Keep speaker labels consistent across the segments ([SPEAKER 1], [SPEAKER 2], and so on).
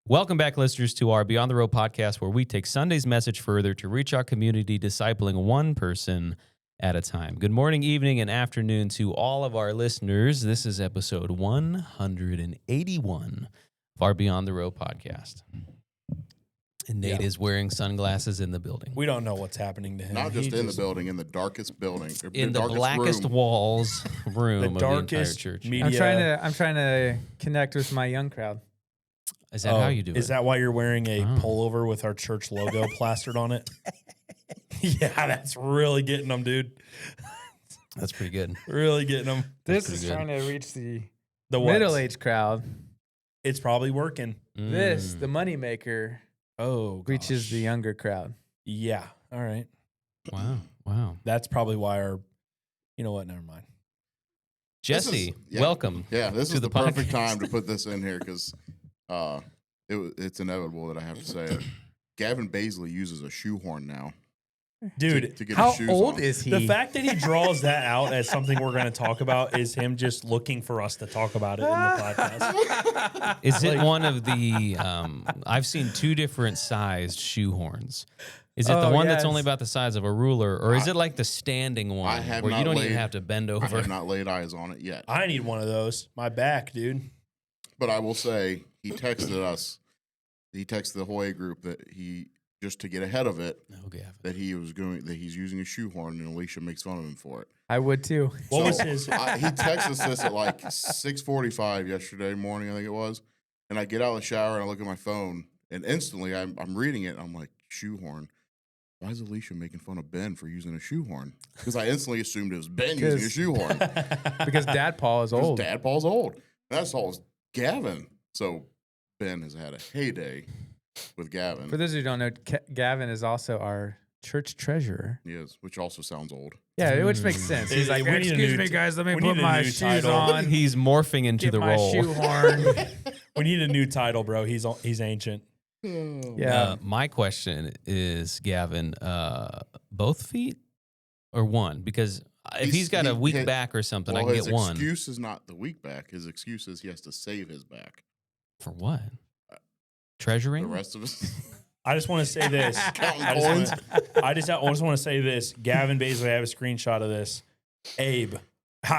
[SPEAKER 1] Welcome back, listeners, to our Beyond the Road podcast, where we take Sunday's message further to reach our community, discipling one person at a time. Good morning, evening, and afternoon to all of our listeners. This is episode 181 of our Beyond the Road podcast. And Nate is wearing sunglasses in the building.
[SPEAKER 2] We don't know what's happening to him.
[SPEAKER 3] Not just in the building, in the darkest building.
[SPEAKER 1] In the blackest
[SPEAKER 3] room.
[SPEAKER 1] walls room
[SPEAKER 2] the
[SPEAKER 1] of
[SPEAKER 2] darkest
[SPEAKER 1] the entire church.
[SPEAKER 2] media.
[SPEAKER 4] I'm trying to connect with my young crowd.
[SPEAKER 1] Is that how you do it?
[SPEAKER 2] Is that why you're wearing a pullover with our church logo plastered on it? Yeah, that's really getting them, dude.
[SPEAKER 1] That's pretty good.
[SPEAKER 2] Really getting them.
[SPEAKER 4] This is trying to reach the
[SPEAKER 2] what?
[SPEAKER 4] middle-aged crowd.
[SPEAKER 2] It's probably working.
[SPEAKER 4] This, the moneymaker, reaches the younger crowd.
[SPEAKER 2] Yeah. All right.
[SPEAKER 1] Wow.
[SPEAKER 2] That's probably why our. You know what? Never mind.
[SPEAKER 1] Jesse, welcome.
[SPEAKER 3] Yeah, this is the
[SPEAKER 1] podcast.
[SPEAKER 3] perfect time to put this in here because it's inevitable that I have to say it. Gavin Baisley uses a shoehorn now.
[SPEAKER 2] Dude,
[SPEAKER 3] to get
[SPEAKER 4] how
[SPEAKER 3] his shoes
[SPEAKER 4] old
[SPEAKER 3] on.
[SPEAKER 4] is he?
[SPEAKER 2] the fact that he draws that out as something we're going to talk about is him just looking for us to talk about it in the podcast.
[SPEAKER 1] Is it one of the, I've seen two different sized shoehorns. Is it the one that's only about the size of a ruler, or is it like the standing one where you don't even have to bend over?
[SPEAKER 3] I have not laid eyes on it yet.
[SPEAKER 2] I need one of those. My back, dude.
[SPEAKER 3] But I will say, he texted us. He texted the Hoya group that he, just to get ahead of it, that he's using a shoehorn, and Alicia makes fun of him for it.
[SPEAKER 4] I would too.
[SPEAKER 2] What was his?
[SPEAKER 3] He texted us this at like 6:45 yesterday morning, I think it was. And I get out of the shower and I look at my phone, and instantly I'm reading it. And I'm like, shoehorn. Why is Alicia making fun of Ben for using a shoehorn? Because I instantly assumed it was Ben using a shoehorn.
[SPEAKER 4] Because Dad Paul is old.
[SPEAKER 3] Dad Paul's old. And that's all Gavin. So Ben has had a heyday with Gavin.
[SPEAKER 4] For those who don't know, Gavin is also our church treasurer.
[SPEAKER 3] He is, which also sounds old.
[SPEAKER 4] Yeah, which makes sense. He's like,
[SPEAKER 2] We need a
[SPEAKER 4] excuse
[SPEAKER 2] new
[SPEAKER 4] me, guys, let me
[SPEAKER 2] we
[SPEAKER 4] put
[SPEAKER 2] need a
[SPEAKER 4] my
[SPEAKER 2] new
[SPEAKER 4] shoes
[SPEAKER 2] title."
[SPEAKER 4] on.
[SPEAKER 1] He's morphing into
[SPEAKER 4] Get
[SPEAKER 1] the
[SPEAKER 4] my
[SPEAKER 1] role.
[SPEAKER 4] shoehorn.
[SPEAKER 2] We need a new title, bro. He's ancient.
[SPEAKER 4] Yeah.
[SPEAKER 1] My question is, Gavin, both feet or one? Because if he's got a weak back or something, I can get one.
[SPEAKER 3] His excuse is not the weak back. His excuse is he has to save his back.
[SPEAKER 1] For what? Treasuring?
[SPEAKER 3] The rest of us.
[SPEAKER 2] I just want to say this. I just want to say this. Gavin Baisley, I have a screenshot of this. Abe.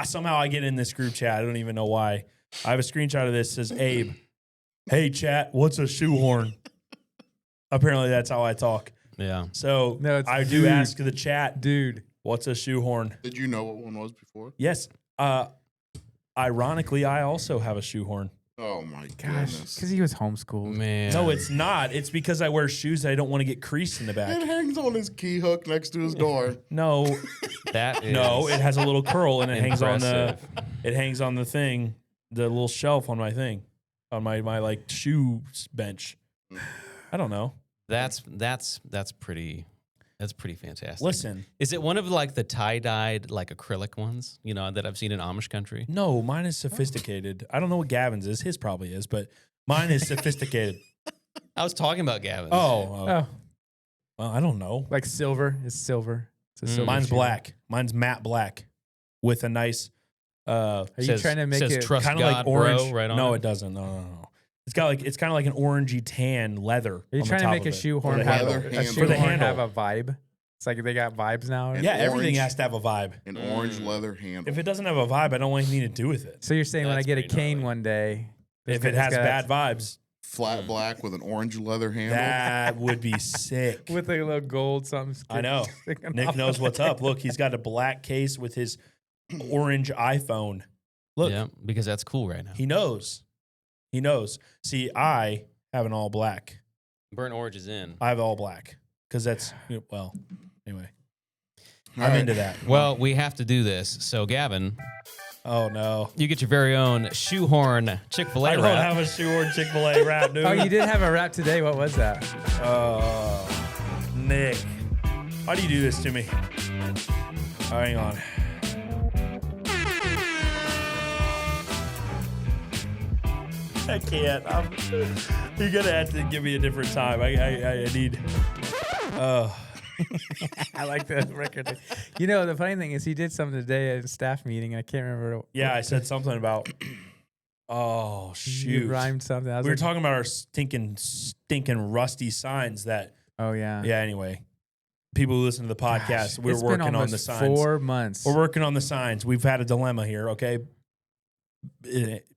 [SPEAKER 2] Somehow I get in this group chat. I don't even know why. I have a screenshot of this. It says, Abe, hey, chat, what's a shoehorn? Apparently, that's how I talk.
[SPEAKER 1] Yeah.
[SPEAKER 2] So
[SPEAKER 4] No,
[SPEAKER 2] I do ask the chat,
[SPEAKER 4] Dude.
[SPEAKER 2] what's a shoehorn?
[SPEAKER 3] Did you know what one was before?
[SPEAKER 2] Yes. Ironically, I also have a shoehorn.
[SPEAKER 3] Oh my
[SPEAKER 4] Gosh,
[SPEAKER 3] goodness.
[SPEAKER 4] because he was homeschooled.
[SPEAKER 1] Man.
[SPEAKER 2] No, it's not. It's because I wear shoes that I don't want to get creased in the back.
[SPEAKER 3] It hangs on his key hook next to his door.
[SPEAKER 2] No,
[SPEAKER 1] That is
[SPEAKER 2] no, it has a little curl and it hangs on the
[SPEAKER 1] impressive.
[SPEAKER 2] thing, the little shelf on my thing, on my like shoe bench. I don't know.
[SPEAKER 1] That's pretty fantastic.
[SPEAKER 2] Listen,
[SPEAKER 1] Is it one of like the tie-dyed like acrylic ones, that I've seen in Amish country?
[SPEAKER 2] no, mine is sophisticated. I don't know what Gavin's is. His probably is, but mine is sophisticated.
[SPEAKER 1] I was talking about Gavin's.
[SPEAKER 2] Oh, well, I don't know.
[SPEAKER 4] Like silver. It's silver. It's a silver
[SPEAKER 2] Mine's
[SPEAKER 4] shoe.
[SPEAKER 2] black. Mine's matte black with a nice.
[SPEAKER 4] Are you trying to make it
[SPEAKER 1] trust
[SPEAKER 2] kind of
[SPEAKER 1] God,
[SPEAKER 2] like orange?
[SPEAKER 1] bro, right on
[SPEAKER 2] No,
[SPEAKER 1] it?
[SPEAKER 2] it doesn't. No. It's kind of like an orangey tan leather.
[SPEAKER 4] Are you
[SPEAKER 2] on the
[SPEAKER 4] trying to
[SPEAKER 2] top
[SPEAKER 4] make
[SPEAKER 2] of
[SPEAKER 4] a
[SPEAKER 2] it.
[SPEAKER 4] shoehorn
[SPEAKER 3] For the
[SPEAKER 4] have
[SPEAKER 3] handle.
[SPEAKER 4] a
[SPEAKER 3] For the
[SPEAKER 4] shoehorn have
[SPEAKER 2] handle.
[SPEAKER 4] a vibe? It's like they got vibes now.
[SPEAKER 3] And
[SPEAKER 2] Yeah, everything
[SPEAKER 3] orange-
[SPEAKER 2] has to have a vibe.
[SPEAKER 3] An orange leather handle.
[SPEAKER 2] If it doesn't have a vibe, I don't want anything to do with it.
[SPEAKER 4] So you're saying when I
[SPEAKER 1] That's
[SPEAKER 4] get a
[SPEAKER 1] pretty
[SPEAKER 4] cane
[SPEAKER 1] gnarly.
[SPEAKER 4] one day,
[SPEAKER 2] If it has bad vibes,
[SPEAKER 3] Flat black with an orange leather handle.
[SPEAKER 2] that would be sick.
[SPEAKER 4] with like a little gold something.
[SPEAKER 2] I know.
[SPEAKER 4] sticking
[SPEAKER 2] Nick
[SPEAKER 4] off.
[SPEAKER 2] knows what's up. Look, he's got a black case with his orange iPhone. Look,
[SPEAKER 1] Yeah, because that's cool right now.
[SPEAKER 2] he knows. He knows. See, I have an all black.
[SPEAKER 1] Burnt orange is in.
[SPEAKER 2] I have all black because that's, well, anyway.
[SPEAKER 3] All
[SPEAKER 2] I'm
[SPEAKER 3] right.
[SPEAKER 2] into that.
[SPEAKER 1] Well, we have to do this. So, Gavin,
[SPEAKER 2] Oh, no.
[SPEAKER 1] you get your very own shoehorn Chick-fil-A
[SPEAKER 2] I don't
[SPEAKER 1] wrap.
[SPEAKER 2] have a shoehorn Chick-fil-A wrap, dude.
[SPEAKER 4] Oh, you did have a rap today. What was that?
[SPEAKER 2] Nick. Why do you do this to me? Oh, hang on. I can't. You're going to have to give me a different time. I need...
[SPEAKER 4] I like the record. You know, the funny thing is he did something today at a staff meeting. I can't remember.
[SPEAKER 2] Yeah, I said something about... Oh, shoot.
[SPEAKER 4] You rhymed something. I was
[SPEAKER 2] We were
[SPEAKER 4] like,
[SPEAKER 2] talking about our stinking rusty signs that,
[SPEAKER 4] oh, yeah.
[SPEAKER 2] yeah, anyway. People who listen to the podcast,
[SPEAKER 4] Gosh,
[SPEAKER 2] we're
[SPEAKER 4] it's been
[SPEAKER 2] working on
[SPEAKER 4] almost
[SPEAKER 2] the signs.
[SPEAKER 4] 4 months.
[SPEAKER 2] We're working on the signs. We've had a dilemma here, okay?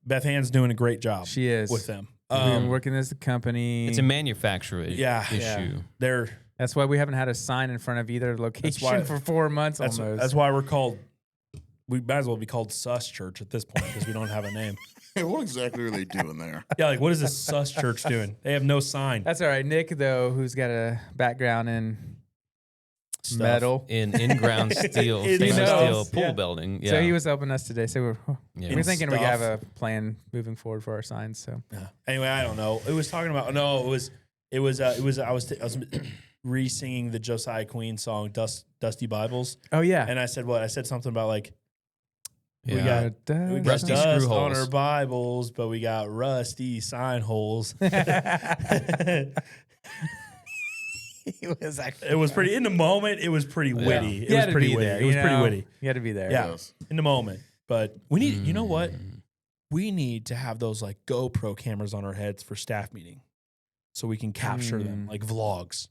[SPEAKER 2] Beth Ann's doing a great job
[SPEAKER 4] She is.
[SPEAKER 2] with them.
[SPEAKER 4] We've been working as a company.
[SPEAKER 1] It's a manufacturer
[SPEAKER 2] Yeah.
[SPEAKER 1] issue.
[SPEAKER 2] They're
[SPEAKER 4] That's why we haven't had a sign in front of either location
[SPEAKER 2] why-
[SPEAKER 4] for 4 months
[SPEAKER 2] that's
[SPEAKER 4] almost.
[SPEAKER 2] that's why we're called. We might as well be called Sus Church at this point because we don't have a name.
[SPEAKER 3] Hey, what exactly are they doing there?
[SPEAKER 2] Yeah, like what is this Sus Church doing? They have no sign.
[SPEAKER 4] That's all right. Nick, though, who's got a background in
[SPEAKER 2] Stuff.
[SPEAKER 4] metal.
[SPEAKER 1] In in-ground steel,
[SPEAKER 2] He
[SPEAKER 1] stainless
[SPEAKER 2] knows.
[SPEAKER 1] steel pool
[SPEAKER 4] Yeah.
[SPEAKER 1] building. Yeah.
[SPEAKER 4] So he was helping us today. So
[SPEAKER 1] Yeah.
[SPEAKER 4] we're thinking we
[SPEAKER 2] Stuff.
[SPEAKER 4] have a plan moving forward for our signs. So
[SPEAKER 2] Yeah. Anyway, I don't know. It was talking about I was re-singing the Josiah Queen song Dusty Bibles,
[SPEAKER 4] oh yeah,
[SPEAKER 2] and I said what? I said something about like we
[SPEAKER 1] Yeah.
[SPEAKER 2] got
[SPEAKER 1] Rusty
[SPEAKER 2] dust
[SPEAKER 1] screw
[SPEAKER 2] on
[SPEAKER 1] holes.
[SPEAKER 2] our Bibles, but we got rusty sign holes.
[SPEAKER 4] he was actually.
[SPEAKER 2] It was pretty in the moment. It was pretty witty. It
[SPEAKER 4] You
[SPEAKER 2] was
[SPEAKER 4] had to
[SPEAKER 2] pretty
[SPEAKER 4] be
[SPEAKER 2] witty.
[SPEAKER 4] there,
[SPEAKER 2] It was
[SPEAKER 4] you
[SPEAKER 2] pretty
[SPEAKER 4] know?
[SPEAKER 2] witty
[SPEAKER 4] You had to be there.
[SPEAKER 2] Yeah.
[SPEAKER 3] Yes.
[SPEAKER 2] in the moment. But we need, you know what?
[SPEAKER 1] Mm.
[SPEAKER 2] We need to have those like GoPro cameras on our heads for staff meeting, so we can capture them like vlogs.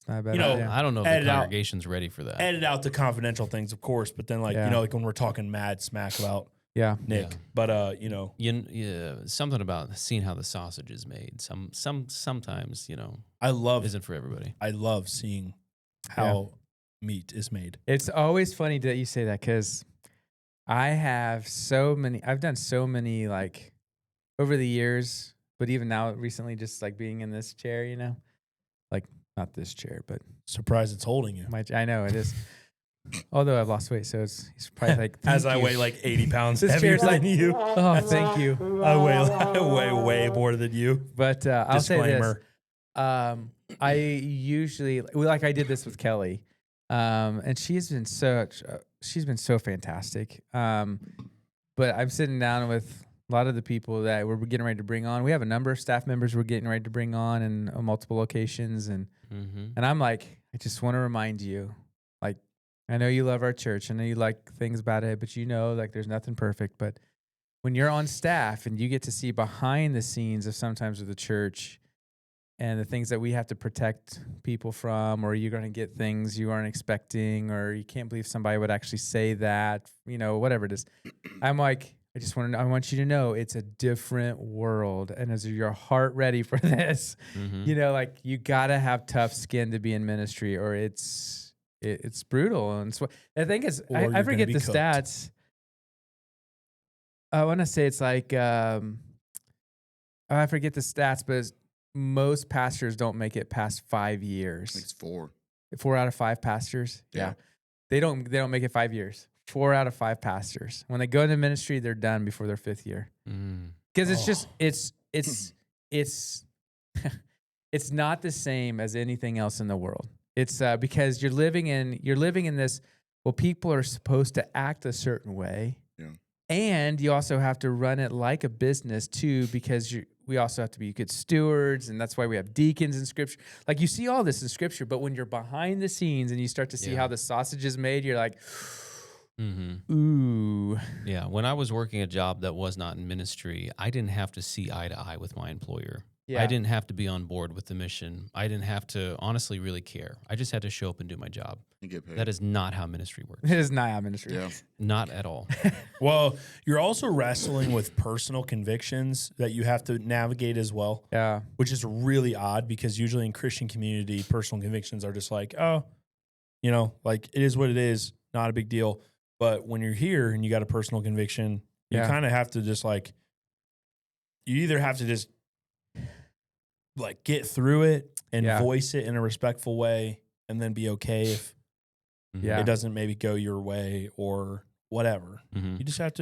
[SPEAKER 4] Not a bad
[SPEAKER 2] You know,
[SPEAKER 4] idea.
[SPEAKER 1] I don't know if
[SPEAKER 2] Edit
[SPEAKER 1] the
[SPEAKER 2] out.
[SPEAKER 1] congregation's ready for that.
[SPEAKER 2] Edit out the confidential things, of course, but then like
[SPEAKER 4] Yeah.
[SPEAKER 2] you know, like when we're talking mad smack about
[SPEAKER 4] Yeah.
[SPEAKER 2] Nick,
[SPEAKER 1] Yeah.
[SPEAKER 2] but you know,
[SPEAKER 1] Yeah, something about seeing how the sausage is made. Sometimes
[SPEAKER 2] I love
[SPEAKER 1] isn't for everybody.
[SPEAKER 2] I love seeing how meat is made.
[SPEAKER 4] It's always funny that you say that because I've done so many like over the years, but even now recently, just like being in this chair, like not this chair, but
[SPEAKER 2] Surprised it's holding you.
[SPEAKER 4] I know it is. Although I've lost weight, so it's probably like
[SPEAKER 2] As
[SPEAKER 4] thank
[SPEAKER 2] I
[SPEAKER 4] you.
[SPEAKER 2] weigh like 80 pounds
[SPEAKER 4] This
[SPEAKER 2] heavier
[SPEAKER 4] chair's like-
[SPEAKER 2] than you.
[SPEAKER 4] Oh, thank you.
[SPEAKER 2] I weigh way more than you.
[SPEAKER 4] But I'll say this.
[SPEAKER 2] Disclaimer.
[SPEAKER 4] I usually like I did this with Kelly, and she's been so fantastic. But I'm sitting down with a lot of the people that we're getting ready to bring on. We have a number of staff members we're getting ready to bring on in multiple locations, and I'm like, I just want to remind you, like, I know you love our church, I know you like things about it, but like there's nothing perfect. But when you're on staff and you get to see behind the scenes of sometimes of the church and the things that we have to protect people from, or you're going to get things you aren't expecting, or you can't believe somebody would actually say that, whatever it is. I'm like, I want you to know it's a different world. And is your heart ready for this? Like you got to have tough skin to be in ministry, or it's brutal. And so I think
[SPEAKER 2] Or
[SPEAKER 4] I
[SPEAKER 2] you're
[SPEAKER 4] forget
[SPEAKER 2] gonna
[SPEAKER 4] the
[SPEAKER 2] be cooked.
[SPEAKER 4] stats. I want to say it's like, I forget the stats, but most pastors don't make it past 5 years.
[SPEAKER 3] I think it's 4.
[SPEAKER 4] 4 out of 5 pastors.
[SPEAKER 3] Yeah.
[SPEAKER 4] They don't make it 5 years. 4 out of 5 pastors. When they go into ministry, they're done before their 5th year. Because it's just it's it's not the same as anything else in the world. It's because you're living in this. Well, people are supposed to act a certain way, and you also have to run it like a business too, because we also have to be good stewards, and that's why we have deacons in Scripture. Like you see all this in Scripture, but when you're behind the scenes and you start to see how the sausage is made, you're like, ooh.
[SPEAKER 1] Yeah. When I was working a job that was not in ministry, I didn't have to see eye to eye with my employer.
[SPEAKER 4] Yeah.
[SPEAKER 1] I didn't have to be on board with the mission. I didn't have to honestly really care. I just had to show up and do my job.
[SPEAKER 3] You get paid.
[SPEAKER 1] That is not how ministry works.
[SPEAKER 4] It is not how ministry.
[SPEAKER 3] Yeah.
[SPEAKER 1] Not at all.
[SPEAKER 2] Well, you're also wrestling with personal convictions that you have to navigate as well,
[SPEAKER 4] Yeah.
[SPEAKER 2] which is really odd because usually in Christian community, personal convictions are just like, oh, like it is what it is, not a big deal. But when you're here and you got a personal conviction, you kind of have to just like, you either have to just like get through it and voice it in a respectful way and then be okay if
[SPEAKER 4] Yeah.
[SPEAKER 2] it doesn't maybe go your way or whatever.
[SPEAKER 1] Mhm.
[SPEAKER 2] You just have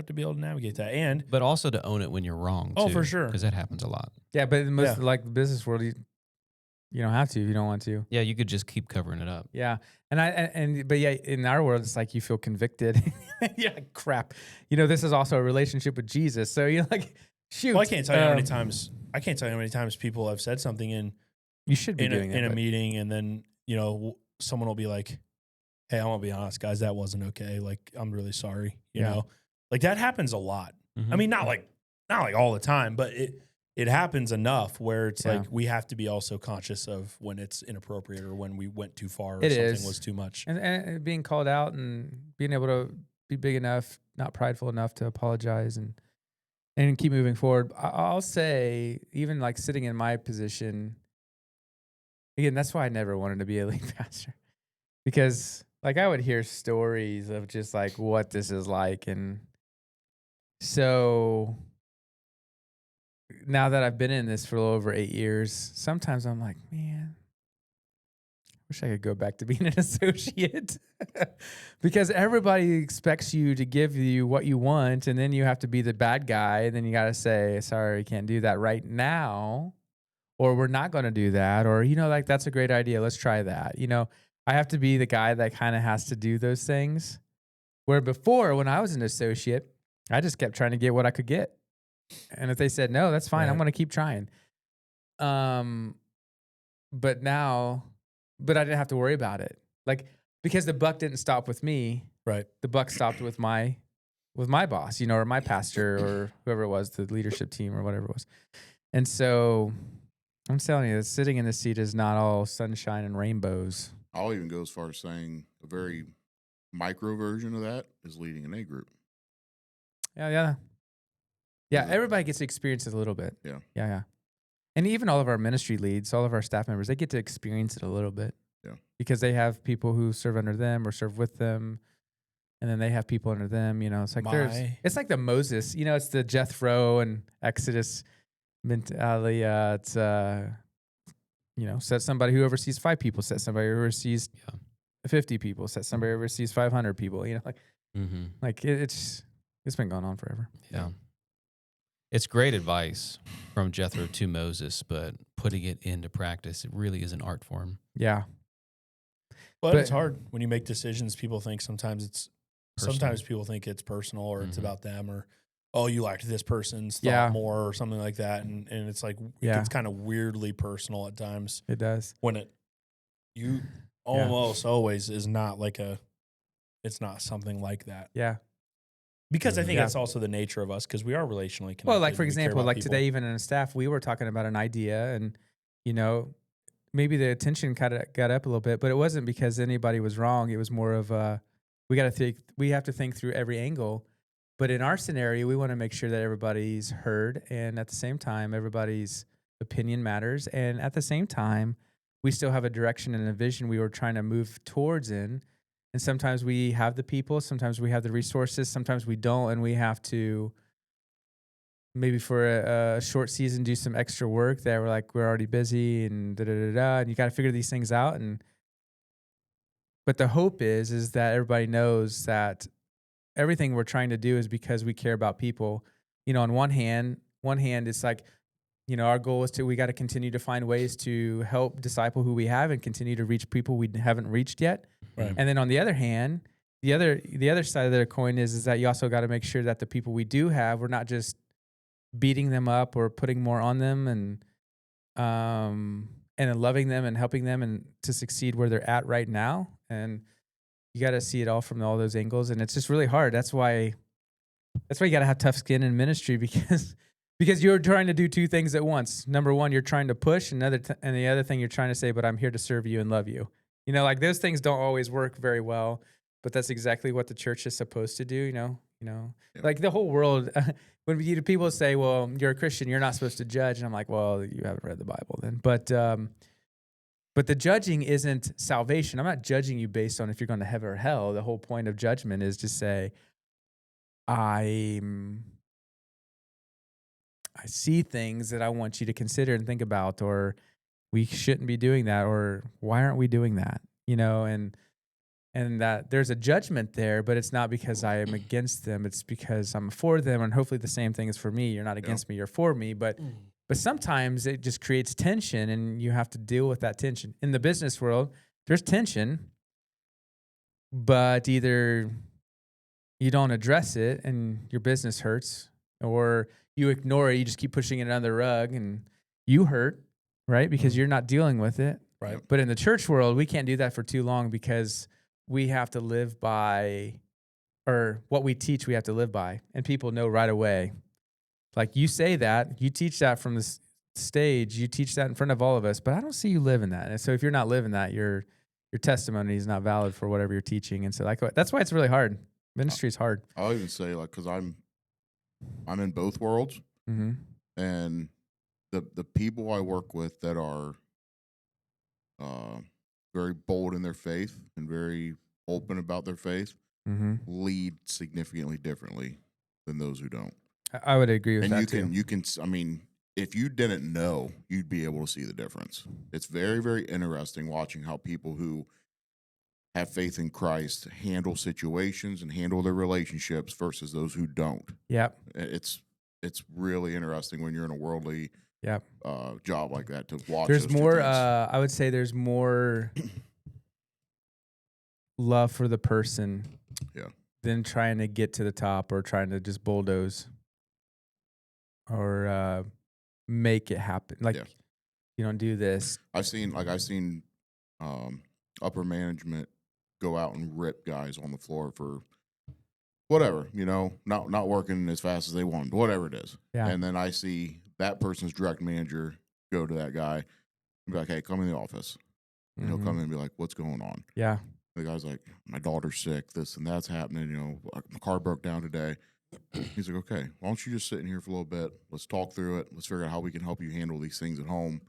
[SPEAKER 2] to be able to navigate that. And
[SPEAKER 1] But also to own it when you're wrong.
[SPEAKER 2] Oh,
[SPEAKER 1] too,
[SPEAKER 2] for sure.
[SPEAKER 1] Because that happens a lot.
[SPEAKER 4] Yeah, but in most like the business world, you don't have to if you don't want to.
[SPEAKER 1] Yeah, you could just keep covering it up.
[SPEAKER 4] Yeah, but in our world, it's like you feel convicted. You're like, crap. This is also a relationship with Jesus. So you're like, shoot.
[SPEAKER 2] well, I can't tell you how many times people have said something in
[SPEAKER 4] you should be doing
[SPEAKER 2] in
[SPEAKER 4] that.
[SPEAKER 2] a meeting, and then someone will be like, "Hey, I'm gonna be honest, guys, that wasn't okay. Like, I'm really sorry." You know, like that happens a lot. I mean, not like all the time, but it happens enough where it's
[SPEAKER 4] Yeah.
[SPEAKER 2] like we have to be also conscious of when it's inappropriate or when we went too far or
[SPEAKER 4] It
[SPEAKER 2] something
[SPEAKER 4] is.
[SPEAKER 2] was too much.
[SPEAKER 4] And being called out and being able to be big enough, not prideful enough to apologize and keep moving forward. I'll say, even like sitting in my position, again, that's why I never wanted to be a lead pastor, because like I would hear stories of just like what this is like. And so now that I've been in this for a little over 8 years, sometimes I'm like, man, wish I could go back to being an associate because everybody expects you to give you what you want. And then you have to be the bad guy. And then you got to say, sorry, can't do that right now. Or we're not going to do that. Or, like that's a great idea. Let's try that. I have to be the guy that kind of has to do those things. Where before, when I was an associate, I just kept trying to get what I could get. And if they said no, that's fine. I'm going to keep trying. But now, I didn't have to worry about it. Like, because the buck didn't stop with me.
[SPEAKER 2] Right.
[SPEAKER 4] The buck stopped with my boss, or my pastor or whoever it was, the leadership team or whatever it was. And so I'm telling you, sitting in the seat is not all sunshine and rainbows.
[SPEAKER 3] I'll even go as far as saying a very micro version of that is leading an A group.
[SPEAKER 4] Yeah. Everybody gets to experience it a little bit.
[SPEAKER 3] Yeah.
[SPEAKER 4] And even all of our ministry leads, all of our staff members, they get to experience it a little bit.
[SPEAKER 3] Yeah.
[SPEAKER 4] Because they have people who serve under them or serve with them. And then they have people under them. It's like it's like the Moses, it's the Jethro and Exodus mentality. It's set somebody who oversees 5 people, set somebody who oversees 50 people, set somebody who oversees 500 people. Like it's been going on forever.
[SPEAKER 1] Yeah. It's great advice from Jethro to Moses, but putting it into practice, it really is an art form.
[SPEAKER 4] Yeah.
[SPEAKER 2] But it's hard when you make decisions. People think sometimes
[SPEAKER 1] Personal.
[SPEAKER 2] people think it's personal or it's
[SPEAKER 1] Mhm.
[SPEAKER 2] about them or, oh, you liked this person's thought more or something like that. And it's like, it gets kind of weirdly personal at times
[SPEAKER 4] It does.
[SPEAKER 2] when you almost always is not like it's not something like that.
[SPEAKER 4] Yeah.
[SPEAKER 2] Because I think
[SPEAKER 4] Yeah.
[SPEAKER 2] that's also the nature of us because we are relationally connected.
[SPEAKER 4] Well, like for
[SPEAKER 2] and we care
[SPEAKER 4] example,
[SPEAKER 2] about
[SPEAKER 4] like
[SPEAKER 2] people.
[SPEAKER 4] today, even in a staff, we were talking about an idea, and maybe the attention kind of got up a little bit, but it wasn't because anybody was wrong. It was more of we have to think through every angle. But in our scenario, we want to make sure that everybody's heard, and at the same time, everybody's opinion matters, and at the same time, we still have a direction and a vision we were trying to move towards in. And sometimes we have the people, sometimes we have the resources, sometimes we don't, and we have to maybe for a short season do some extra work that we're already busy and and you got to figure these things out. But the hope is that everybody knows that everything we're trying to do is because we care about people. On one hand, it's like, our goal is we got to continue to find ways to help disciple who we have and continue to reach people we haven't reached yet.
[SPEAKER 2] Right.
[SPEAKER 4] And then on the other hand, the other side of the coin is that you also got to make sure that the people we do have, we're not just beating them up or putting more on them and loving them and helping them and to succeed where they're at right now. And you got to see it all from all those angles. And it's just really hard. That's why you got to have tough skin in ministry because you're trying to do 2 things at once. Number one, you're trying to push, and the other thing you're trying to say, but I'm here to serve you and love you. Like those things don't always work very well, but that's exactly what the church is supposed to do. Like the whole world, when people say, well, you're a Christian, you're not supposed to judge. And I'm like, well, you haven't read the Bible then. But the judging isn't salvation. I'm not judging you based on if you're going to heaven or hell. The whole point of judgment is to say, I see things that I want you to consider and think about, or we shouldn't be doing that, or why aren't we doing that? And that there's a judgment there, but it's not because I am against them. It's because I'm for them, and hopefully the same thing is for me. You're not against me, you're for me. But sometimes it just creates tension, and you have to deal with that tension. In the business world, there's tension, but either you don't address it and your business hurts, or you ignore it, you just keep pushing it under the rug and you hurt, right? Because you're not dealing with it.
[SPEAKER 2] Right.
[SPEAKER 4] But in the church world, we can't do that for too long because we have to live by or what we teach, we have to live by, and people know right away. Like you say that, you teach that from the stage, you teach that in front of all of us, but I don't see you living that. And so if you're not living that, your testimony is not valid for whatever you're teaching. And so like that's why it's really hard. Ministry is hard.
[SPEAKER 3] I'll even say like because I'm in both worlds,
[SPEAKER 4] Mm-hmm.
[SPEAKER 3] and the people I work with that are very bold in their faith and very open about their faith
[SPEAKER 4] Mm-hmm.
[SPEAKER 3] lead significantly differently than those who don't.
[SPEAKER 4] I would agree with
[SPEAKER 3] And
[SPEAKER 4] that
[SPEAKER 3] you can I mean, if you didn't know, you'd be able to see the difference. It's very, very interesting watching how people who have faith in Christ handle situations and handle their relationships versus those who don't.
[SPEAKER 4] Yep.
[SPEAKER 3] It's really interesting when you're in a worldly
[SPEAKER 4] Yep.
[SPEAKER 3] job like that to watch.
[SPEAKER 4] There's
[SPEAKER 3] those two
[SPEAKER 4] more.
[SPEAKER 3] things.
[SPEAKER 4] I would say there's more love for the person,
[SPEAKER 3] Yeah.
[SPEAKER 4] than trying to get to the top or trying to just bulldoze or make it happen. Like
[SPEAKER 3] Yeah.
[SPEAKER 4] you don't do this.
[SPEAKER 3] I've seen upper management go out and rip guys on the floor for whatever, not working as fast as they want, whatever it is.
[SPEAKER 4] Yeah.
[SPEAKER 3] And then I see that person's direct manager go to that guy and be like, "Hey, come in the office." And he'll come in and be like, "What's going on?"
[SPEAKER 4] Yeah.
[SPEAKER 3] The guy's like, "My daughter's sick, this and that's happening, my car broke down today." He's like, "Okay, why don't you just sit in here for a little bit? Let's talk through it. Let's figure out how we can help you handle these things at home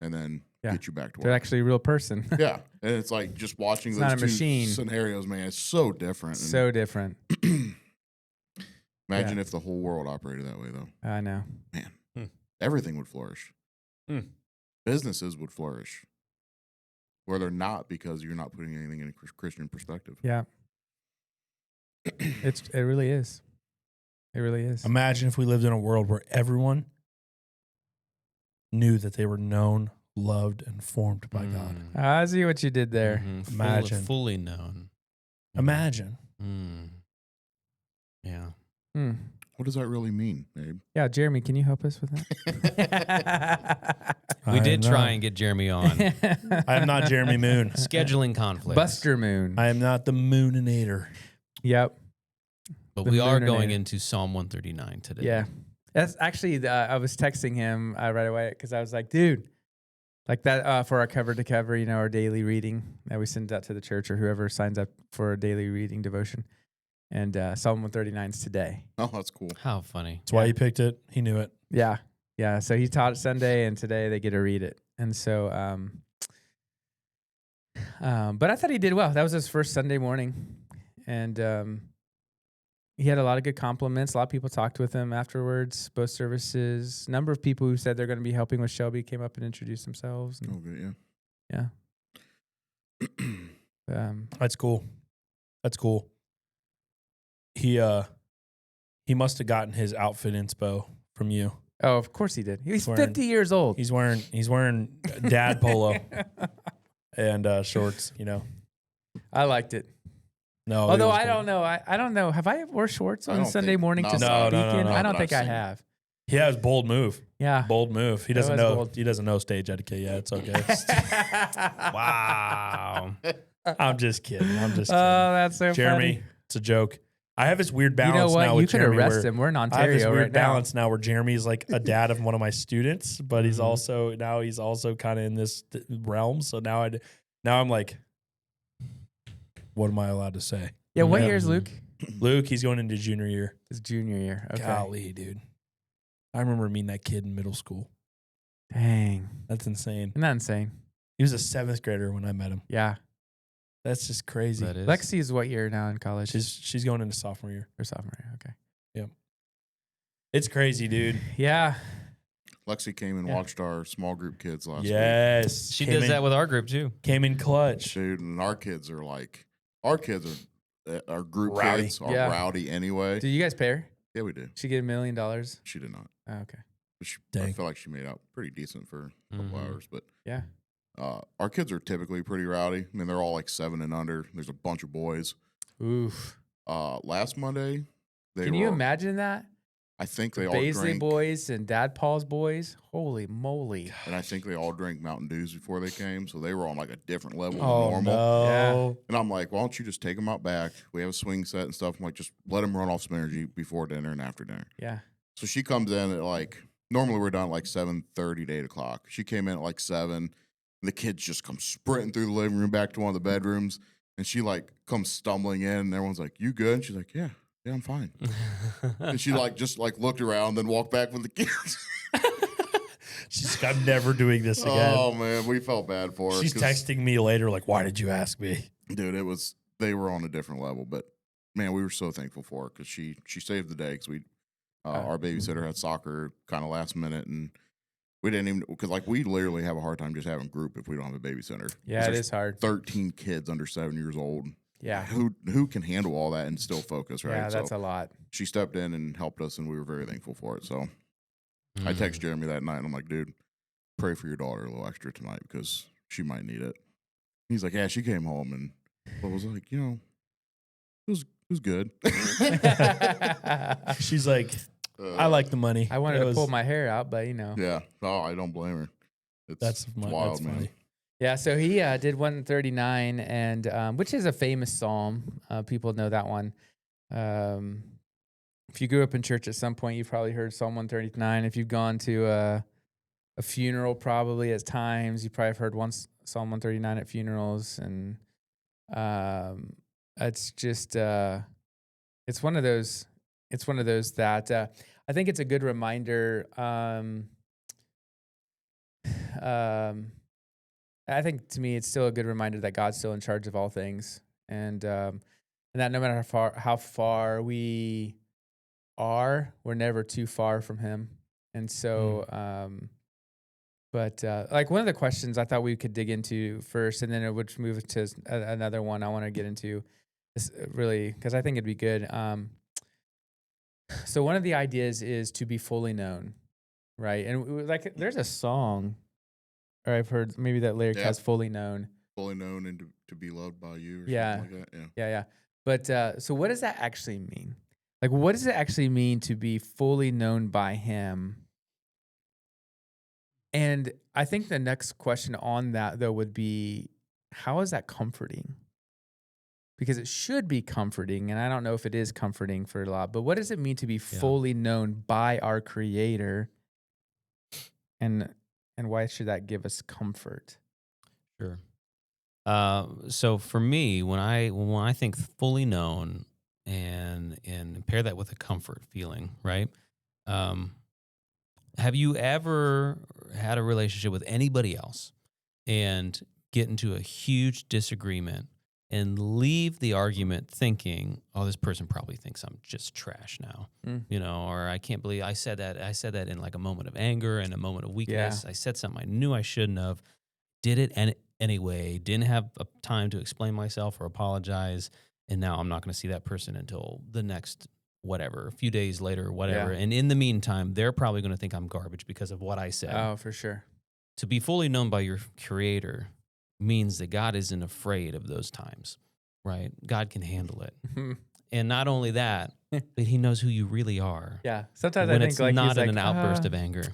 [SPEAKER 3] and then
[SPEAKER 4] Yeah.
[SPEAKER 3] get you back to work."
[SPEAKER 4] They're actually a real person.
[SPEAKER 3] Yeah. And it's like just watching
[SPEAKER 4] It's
[SPEAKER 3] those
[SPEAKER 4] not a
[SPEAKER 3] two
[SPEAKER 4] machine.
[SPEAKER 3] scenarios, man, it's so different. And
[SPEAKER 4] So different.
[SPEAKER 3] imagine if the whole world operated that way, though.
[SPEAKER 4] I know.
[SPEAKER 3] Man,
[SPEAKER 1] Hmm.
[SPEAKER 3] everything would flourish.
[SPEAKER 1] Hmm.
[SPEAKER 3] Businesses would flourish. Where they're not because you're not putting anything in a Christian perspective.
[SPEAKER 4] Yeah. It really is. It really is.
[SPEAKER 2] Imagine if we lived in a world where everyone knew that they were known, loved, and formed by God.
[SPEAKER 4] I see what you did there.
[SPEAKER 1] Mhm.
[SPEAKER 2] Imagine.
[SPEAKER 1] Fully known.
[SPEAKER 2] Imagine.
[SPEAKER 1] Mm. Yeah.
[SPEAKER 4] Hmm.
[SPEAKER 3] What does that really mean, Abe?
[SPEAKER 4] Yeah, Jeremy, can you help us with that?
[SPEAKER 1] We did try and get Jeremy on.
[SPEAKER 2] I am not Jeremy Moon.
[SPEAKER 1] Scheduling conflicts.
[SPEAKER 4] Buster Moon.
[SPEAKER 2] I am not the Mooninator.
[SPEAKER 4] Yep.
[SPEAKER 1] But
[SPEAKER 4] The
[SPEAKER 1] we are
[SPEAKER 4] Mooninator.
[SPEAKER 1] going into Psalm 139 today.
[SPEAKER 4] Yeah. That's actually, I was texting him right away because I was like, dude, like that for our cover to cover, our daily reading that we send out to the church or whoever signs up for a daily reading devotion. And Psalm 139 is today.
[SPEAKER 3] Oh, that's cool.
[SPEAKER 1] How funny.
[SPEAKER 2] That's why he picked it. He knew it.
[SPEAKER 4] Yeah. Yeah. So he taught it Sunday and today they get to read it. And so, but I thought he did well. That was his first Sunday morning. And he had a lot of good compliments. A lot of people talked with him afterwards, both services. A number of people who said they're going to be helping with Shelby came up and introduced themselves. And,
[SPEAKER 3] Oh, good, yeah.
[SPEAKER 2] That's cool. That's cool. He must have gotten his outfit inspo from you.
[SPEAKER 4] Oh, of course he did. He's
[SPEAKER 2] Wearing-
[SPEAKER 4] 50 years old.
[SPEAKER 2] He's wearing dad polo and shorts,
[SPEAKER 4] I liked it.
[SPEAKER 2] No. it
[SPEAKER 4] Although
[SPEAKER 2] was
[SPEAKER 4] I
[SPEAKER 2] good.
[SPEAKER 4] don't know. I don't know. Have I wore shorts
[SPEAKER 3] I
[SPEAKER 4] on
[SPEAKER 3] don't
[SPEAKER 4] Sunday
[SPEAKER 3] think-
[SPEAKER 4] morning to
[SPEAKER 3] no,
[SPEAKER 4] speak
[SPEAKER 2] no, no,
[SPEAKER 4] in?
[SPEAKER 2] no,
[SPEAKER 4] I
[SPEAKER 3] no,
[SPEAKER 4] don't
[SPEAKER 3] that
[SPEAKER 4] think
[SPEAKER 3] I've
[SPEAKER 4] I
[SPEAKER 3] seen.
[SPEAKER 4] have.
[SPEAKER 2] Yeah, it was bold move.
[SPEAKER 4] Yeah.
[SPEAKER 2] Bold move. He
[SPEAKER 4] That
[SPEAKER 2] doesn't
[SPEAKER 4] was
[SPEAKER 2] know.
[SPEAKER 4] bold.
[SPEAKER 2] He doesn't know stage etiquette yet. It's okay.
[SPEAKER 1] Wow.
[SPEAKER 2] I'm just kidding. I'm just kidding.
[SPEAKER 4] Oh, that's so
[SPEAKER 2] Jeremy,
[SPEAKER 4] funny.
[SPEAKER 2] it's a joke. I have this weird
[SPEAKER 4] You
[SPEAKER 2] balance
[SPEAKER 4] know
[SPEAKER 2] now
[SPEAKER 4] what?
[SPEAKER 2] with
[SPEAKER 4] You could
[SPEAKER 2] Jeremy.
[SPEAKER 4] arrest
[SPEAKER 2] where
[SPEAKER 4] him. We're in
[SPEAKER 2] I have this
[SPEAKER 4] Ontario
[SPEAKER 2] weird
[SPEAKER 4] right now.
[SPEAKER 2] balance now where Jeremy's like a dad of one of my students, but he's
[SPEAKER 1] Mhm.
[SPEAKER 2] also kind of in this realm. So now I'm like, what am I allowed to say?
[SPEAKER 4] Yeah. What
[SPEAKER 2] Yeah.
[SPEAKER 4] year is Luke?
[SPEAKER 2] Luke, he's going into junior year.
[SPEAKER 4] His junior year. Okay.
[SPEAKER 2] Golly, dude. I remember meeting that kid in middle school.
[SPEAKER 4] Dang.
[SPEAKER 2] That's insane.
[SPEAKER 4] Isn't that insane?
[SPEAKER 2] He was a 7th grader when I met him.
[SPEAKER 4] Yeah.
[SPEAKER 2] That's just crazy.
[SPEAKER 1] That is.
[SPEAKER 4] Lexi is what year now in college?
[SPEAKER 2] She's going into sophomore year.
[SPEAKER 4] Or sophomore year. Okay.
[SPEAKER 2] It's crazy, dude.
[SPEAKER 4] Yeah.
[SPEAKER 3] Lexi came and
[SPEAKER 4] Yeah.
[SPEAKER 3] watched our small group kids last week.
[SPEAKER 2] Yes.
[SPEAKER 1] She
[SPEAKER 2] Came
[SPEAKER 1] does
[SPEAKER 2] in-
[SPEAKER 1] that with our group too.
[SPEAKER 2] Came in clutch.
[SPEAKER 3] Dude, and our kids are our group
[SPEAKER 2] Rowdy.
[SPEAKER 3] kids are
[SPEAKER 4] Yeah.
[SPEAKER 3] rowdy anyway.
[SPEAKER 4] Do you guys pay her?
[SPEAKER 3] Yeah, we do.
[SPEAKER 4] She get $1 million? Oh,
[SPEAKER 3] She did not.
[SPEAKER 4] okay.
[SPEAKER 3] But I
[SPEAKER 2] Dang.
[SPEAKER 3] feel like she made out pretty decent for a couple
[SPEAKER 1] Mhm.
[SPEAKER 3] hours. But
[SPEAKER 4] Yeah.
[SPEAKER 3] our kids are typically pretty rowdy. I mean, they're all like 7 and under. There's a bunch of boys.
[SPEAKER 4] Oof.
[SPEAKER 3] Last Monday, they
[SPEAKER 4] Can
[SPEAKER 3] were,
[SPEAKER 4] you imagine that?
[SPEAKER 3] I think they all
[SPEAKER 4] Baisley
[SPEAKER 3] drink,
[SPEAKER 4] boys and Dad Paul's boys. Holy moly.
[SPEAKER 3] and I think they all drank Mountain Dews before they came, so they were on like a different level than
[SPEAKER 2] Oh
[SPEAKER 3] normal.
[SPEAKER 2] no!
[SPEAKER 3] And I'm like, why don't you just take them out back? We have a swing set and stuff. I'm like, just let them run off some energy before dinner and after dinner.
[SPEAKER 4] Yeah.
[SPEAKER 3] So she comes in at like, normally we're done at like 7:30 to 8 o'clock. She came in at like 7, and the kids just come sprinting through the living room back to one of the bedrooms. And she like comes stumbling in, and everyone's like, you good? And she's like, yeah, I'm fine. And she like just like looked around, then walked back with the kids.
[SPEAKER 2] She's like, I'm never doing this again.
[SPEAKER 3] Oh man, we felt bad for her.
[SPEAKER 2] She's
[SPEAKER 3] 'cause,
[SPEAKER 2] texting me later, like, why did you ask me?
[SPEAKER 3] dude, they were on a different level. But man, we were so thankful for her because she saved the day because our babysitter had soccer kind of last minute, and we didn't even, because like we literally have a hard time just having group if we don't have a babysitter.
[SPEAKER 4] Yeah, it is hard.
[SPEAKER 3] 13 kids under 7 years old.
[SPEAKER 4] Yeah.
[SPEAKER 3] Who can handle all that and still focus, right?
[SPEAKER 4] Yeah, that's a lot.
[SPEAKER 3] She stepped in and helped us, and we were very thankful for it. So I text Jeremy that night, and I'm like, dude, pray for your daughter a little extra tonight because she might need it. He's like, yeah, she came home, and I was like, it was good.
[SPEAKER 2] She's like, I like the money.
[SPEAKER 4] I wanted
[SPEAKER 2] It
[SPEAKER 4] to
[SPEAKER 2] was-
[SPEAKER 4] pull my hair out, but
[SPEAKER 3] Yeah. Oh, I don't blame her.
[SPEAKER 2] That's
[SPEAKER 3] It's
[SPEAKER 2] mon-
[SPEAKER 3] wild,
[SPEAKER 2] that's
[SPEAKER 3] man.
[SPEAKER 2] funny.
[SPEAKER 4] Yeah, so he did 139, and which is a famous psalm. People know that one. If you grew up in church at some point, you've probably heard Psalm 139. If you've gone to a funeral, probably at times, you probably have heard Psalm 139 at funerals, and it's just it's one of those. It's one of those that I think it's a good reminder. I think to me, it's still a good reminder that God's still in charge of all things, and that no matter how far we are, we're never too far from Him. And so, but like one of the questions I thought we could dig into first, and then it would move to another one I want to get into, is really because I think it'd be good. So one of the ideas is to be fully known, right? And like, there's a song. Or I've heard maybe that lyric has fully known.
[SPEAKER 3] Fully known and to be loved by you or
[SPEAKER 4] Yeah.
[SPEAKER 3] something like that.
[SPEAKER 4] Yeah. But so what does that actually mean? Like, what does it actually mean to be fully known by Him? And I think the next question on that, though, would be, how is that comforting? Because it should be comforting, and I don't know if it is comforting for a lot, but what does it mean to be fully known by our Creator? And why should that give us comfort?
[SPEAKER 1] Sure. So for me, when I think fully known and pair that with a comfort feeling, right? Have you ever had a relationship with anybody else and get into a huge disagreement and leave the argument thinking, oh, this person probably thinks I'm just trash now, or I can't believe I said that. I said that in like a moment of anger and a moment of weakness. I said something I knew I shouldn't have, did it anyway, didn't have time to explain myself or apologize. And now I'm not going to see that person until the next whatever, a few days later or whatever.
[SPEAKER 4] Yeah.
[SPEAKER 1] And in the meantime, they're probably going to think I'm garbage because of what I said.
[SPEAKER 4] Oh, for sure.
[SPEAKER 1] To be fully known by your Creator means that God isn't afraid of those times, right? God can handle it. And not only that, but He knows who you really are.
[SPEAKER 4] Yeah. Sometimes
[SPEAKER 1] When
[SPEAKER 4] I think
[SPEAKER 1] it's
[SPEAKER 4] like
[SPEAKER 1] not
[SPEAKER 4] he's
[SPEAKER 1] in
[SPEAKER 4] like,
[SPEAKER 1] an outburst of anger.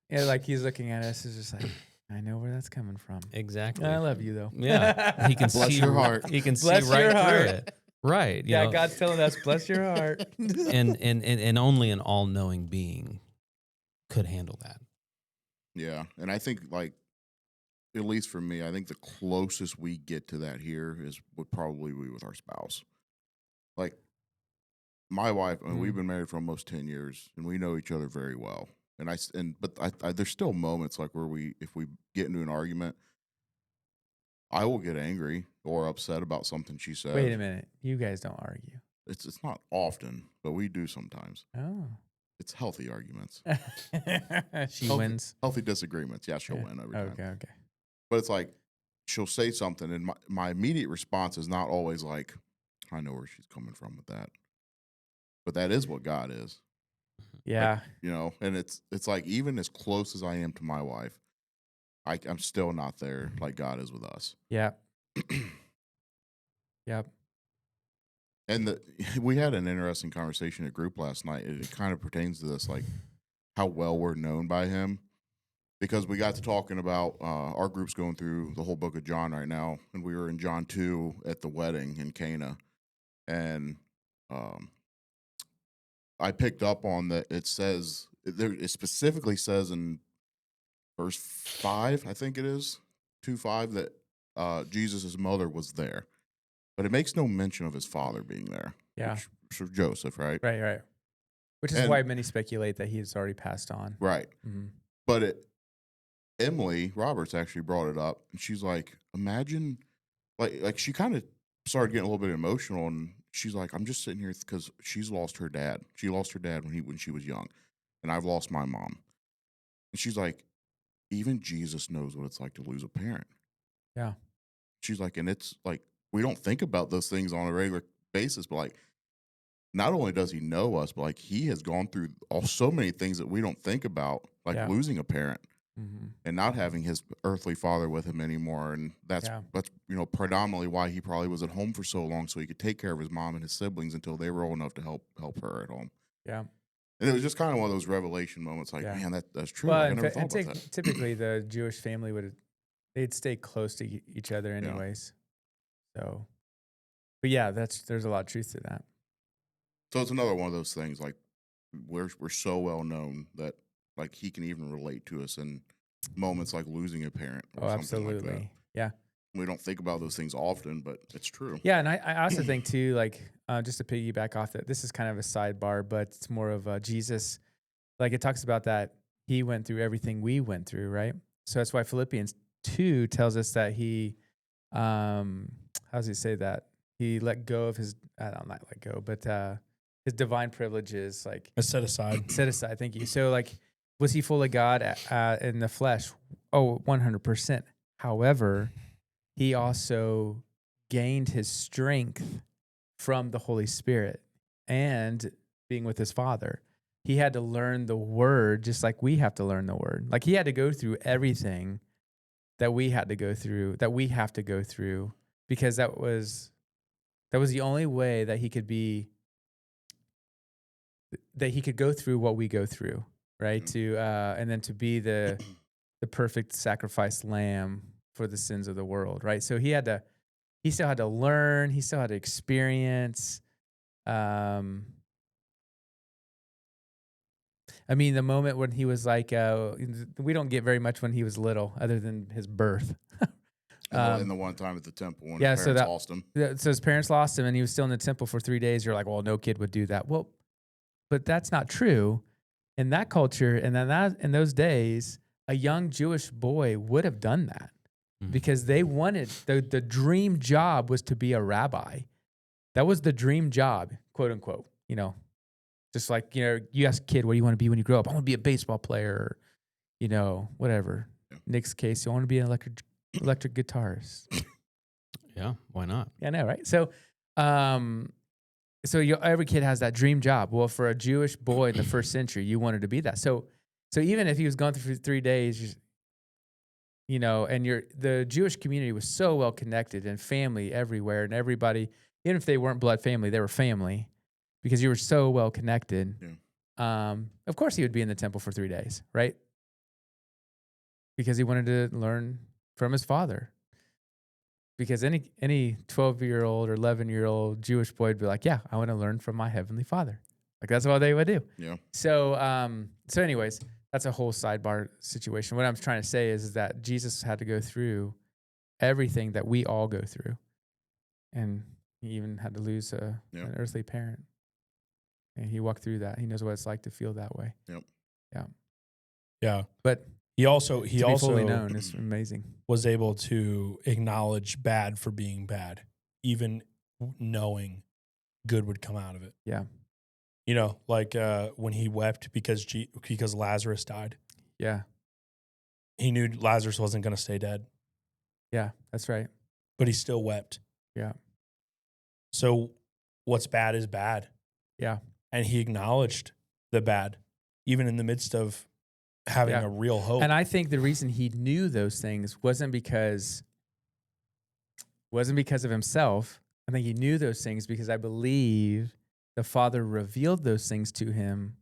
[SPEAKER 4] Yeah, like he's looking at us, is just like, I know where that's coming from.
[SPEAKER 1] Exactly.
[SPEAKER 4] I love you though.
[SPEAKER 1] Yeah. He can
[SPEAKER 3] Bless
[SPEAKER 1] see
[SPEAKER 3] your heart.
[SPEAKER 1] He can
[SPEAKER 4] Bless
[SPEAKER 1] see right
[SPEAKER 4] your
[SPEAKER 1] through
[SPEAKER 4] heart.
[SPEAKER 1] it. Right. you
[SPEAKER 4] Yeah,
[SPEAKER 1] know,
[SPEAKER 4] God's telling us, bless your heart.
[SPEAKER 1] and only an all-knowing being could handle that.
[SPEAKER 3] Yeah. And I think, like, at least for me, I think the closest we get to that here would probably be with our spouse. Like, my wife, I mean, we've been married for almost 10 years, and we know each other very well. But there's still moments like where if we get into an argument, I will get angry or upset about something she said.
[SPEAKER 4] Wait a minute. You guys don't argue.
[SPEAKER 3] It's not often, but we do sometimes.
[SPEAKER 4] Oh.
[SPEAKER 3] It's healthy arguments.
[SPEAKER 4] She
[SPEAKER 3] Healthy-
[SPEAKER 4] wins.
[SPEAKER 3] Healthy disagreements. Yeah, she'll
[SPEAKER 4] Yeah.
[SPEAKER 3] win every time.
[SPEAKER 4] Okay.
[SPEAKER 3] But it's like she'll say something, and my immediate response is not always like, I know where she's coming from with that. But that is what God is.
[SPEAKER 4] Yeah.
[SPEAKER 3] And it's like, even as close as I am to my wife, I'm still not there like God is with us.
[SPEAKER 4] Yeah. Yep.
[SPEAKER 3] And we had an interesting conversation at group last night. It kind of pertains to this, like how well we're known by him, because we got to talking about our group's going through the whole book of John right now, and we were in John 2 at the wedding in Cana, and I picked up on that. It says there. It specifically says in verse 5, I think it is 2:5, that Jesus' mother was there, but it makes no mention of his father being there.
[SPEAKER 4] Yeah.
[SPEAKER 3] which was Joseph, right?
[SPEAKER 4] Right. Which is
[SPEAKER 3] And-
[SPEAKER 4] why many speculate that he's already passed on.
[SPEAKER 3] Right.
[SPEAKER 4] Mm-hmm.
[SPEAKER 3] But Emily Roberts actually brought it up, and she's like, imagine, like she kind of started getting a little bit emotional, and she's like, I'm just sitting here because she's lost her dad. She lost her dad when she was young, and I've lost my mom. And she's like, even Jesus knows what it's like to lose a parent.
[SPEAKER 4] Yeah.
[SPEAKER 3] She's like, and it's like, we don't think about those things on a regular basis, but like, not only does he know us, but like he has gone through so many things that we don't think about, like
[SPEAKER 4] Yeah.
[SPEAKER 3] losing a parent
[SPEAKER 4] Mm-hmm.
[SPEAKER 3] and not having his earthly father with him anymore. And that's predominantly why he probably was at home for so long, so he could take care of his mom and his siblings until they were old enough to help her at home.
[SPEAKER 4] Yeah.
[SPEAKER 3] And it was just kind of one of those revelation moments, like,
[SPEAKER 4] Yeah.
[SPEAKER 3] man, that's true.
[SPEAKER 4] Well,
[SPEAKER 3] Like, I never thought about that.
[SPEAKER 4] typically the Jewish family they'd stay close to each other anyways. So, but yeah, there's a lot of truth to that.
[SPEAKER 3] So it's another one of those things, like we're so well known that like he can even relate to us in moments like losing a parent or
[SPEAKER 4] Oh,
[SPEAKER 3] something
[SPEAKER 4] absolutely.
[SPEAKER 3] like that.
[SPEAKER 4] Yeah.
[SPEAKER 3] We don't think about those things often, but it's true.
[SPEAKER 4] Yeah, and I also think too, like just to piggyback off that, this is kind of a sidebar, but it's more of Jesus. Like it talks about that he went through everything we went through, right? So that's why Philippians 2 tells us that he, how does he say that? He let go of his, I don't not let go, but his divine privileges, like
[SPEAKER 2] Set aside.
[SPEAKER 4] set aside. Thank you. So like, was he full of God in the flesh? Oh, 100%. However, he also gained his strength from the Holy Spirit and being with his Father. He had to learn the word just like we have to learn the word. Like he had to go through everything that we had to go through, that we have to go through, because that was the only way that he could go through what we go through, right? To and then to be the perfect sacrifice lamb for the sins of the world, right? So he still had to learn, he still had to experience. I mean, the moment when he was like, we don't get very much when he was little, other than his birth.
[SPEAKER 3] And the one time at the temple when
[SPEAKER 4] yeah,
[SPEAKER 3] his
[SPEAKER 4] so
[SPEAKER 3] parents lost him.
[SPEAKER 4] So his parents lost him, and he was still in the temple for 3 days. You're like, well, no kid would do that. Well, but that's not true. In that culture, and in those days, a young Jewish boy would have done that because they wanted the dream job was to be a rabbi. That was the dream job, quote unquote. You know, just like you ask a kid, what do you want to be when you grow up? I want to be a baseball player, or, whatever.
[SPEAKER 3] Yeah.
[SPEAKER 4] Nick's case, you want to be an electric guitarist.
[SPEAKER 1] Yeah, why not?
[SPEAKER 4] Yeah, I know, right? So, every kid has that dream job. Well, for a Jewish boy in the first century, you wanted to be that. So even if he was gone through 3 days, and the Jewish community was so well connected and family everywhere, and everybody, even if they weren't blood family, they were family because you were so well connected.
[SPEAKER 3] Yeah.
[SPEAKER 4] Of course, he would be in the temple for 3 days, right? Because he wanted to learn from his father. Because any 12-year-old or 11-year-old Jewish boy would be like, yeah, I want to learn from my heavenly Father. Like that's what they would do.
[SPEAKER 3] Yeah.
[SPEAKER 4] So anyways, that's a whole sidebar situation. What I'm trying to say is that Jesus had to go through everything that we all go through, and he even had to lose an earthly parent. And he walked through that. He knows what it's like to feel that way.
[SPEAKER 3] Yep.
[SPEAKER 4] Yeah.
[SPEAKER 2] Yeah.
[SPEAKER 4] But
[SPEAKER 2] He also
[SPEAKER 4] to be fully known is amazing.
[SPEAKER 2] was able to acknowledge bad for being bad, even knowing good would come out of it.
[SPEAKER 4] Yeah.
[SPEAKER 2] Like when he wept because Lazarus died.
[SPEAKER 4] Yeah.
[SPEAKER 2] He knew Lazarus wasn't going to stay dead,
[SPEAKER 4] Yeah. That's right.
[SPEAKER 2] but he still wept.
[SPEAKER 4] Yeah.
[SPEAKER 2] So what's bad is bad.
[SPEAKER 4] Yeah.
[SPEAKER 2] And he acknowledged the bad, even in the midst of having a real hope.
[SPEAKER 4] And I think the reason he knew those things wasn't because of himself. I think he knew those things because I believe the Father revealed those things to him,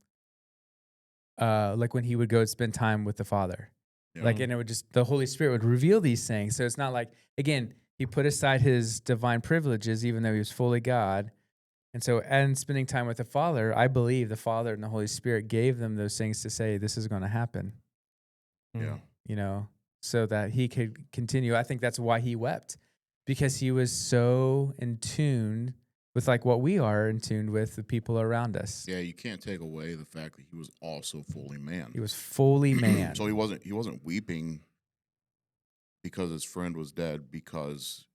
[SPEAKER 4] like when he would go spend time with the Father.
[SPEAKER 3] Yeah.
[SPEAKER 4] Like, and it would just, the Holy Spirit would reveal these things. So it's not like, again, he put aside his divine privileges, even though he was fully God. And so, and spending time with the Father, I believe the Father and the Holy Spirit gave them those things to say, this is going to happen,
[SPEAKER 3] Yeah.
[SPEAKER 4] you know, so that he could continue. I think that's why he wept, because he was so in tune with like what we are in tune with the people around us.
[SPEAKER 3] Yeah, you can't take away the fact that he was also fully man.
[SPEAKER 4] He was fully man.
[SPEAKER 3] So he wasn't weeping because his friend was dead, because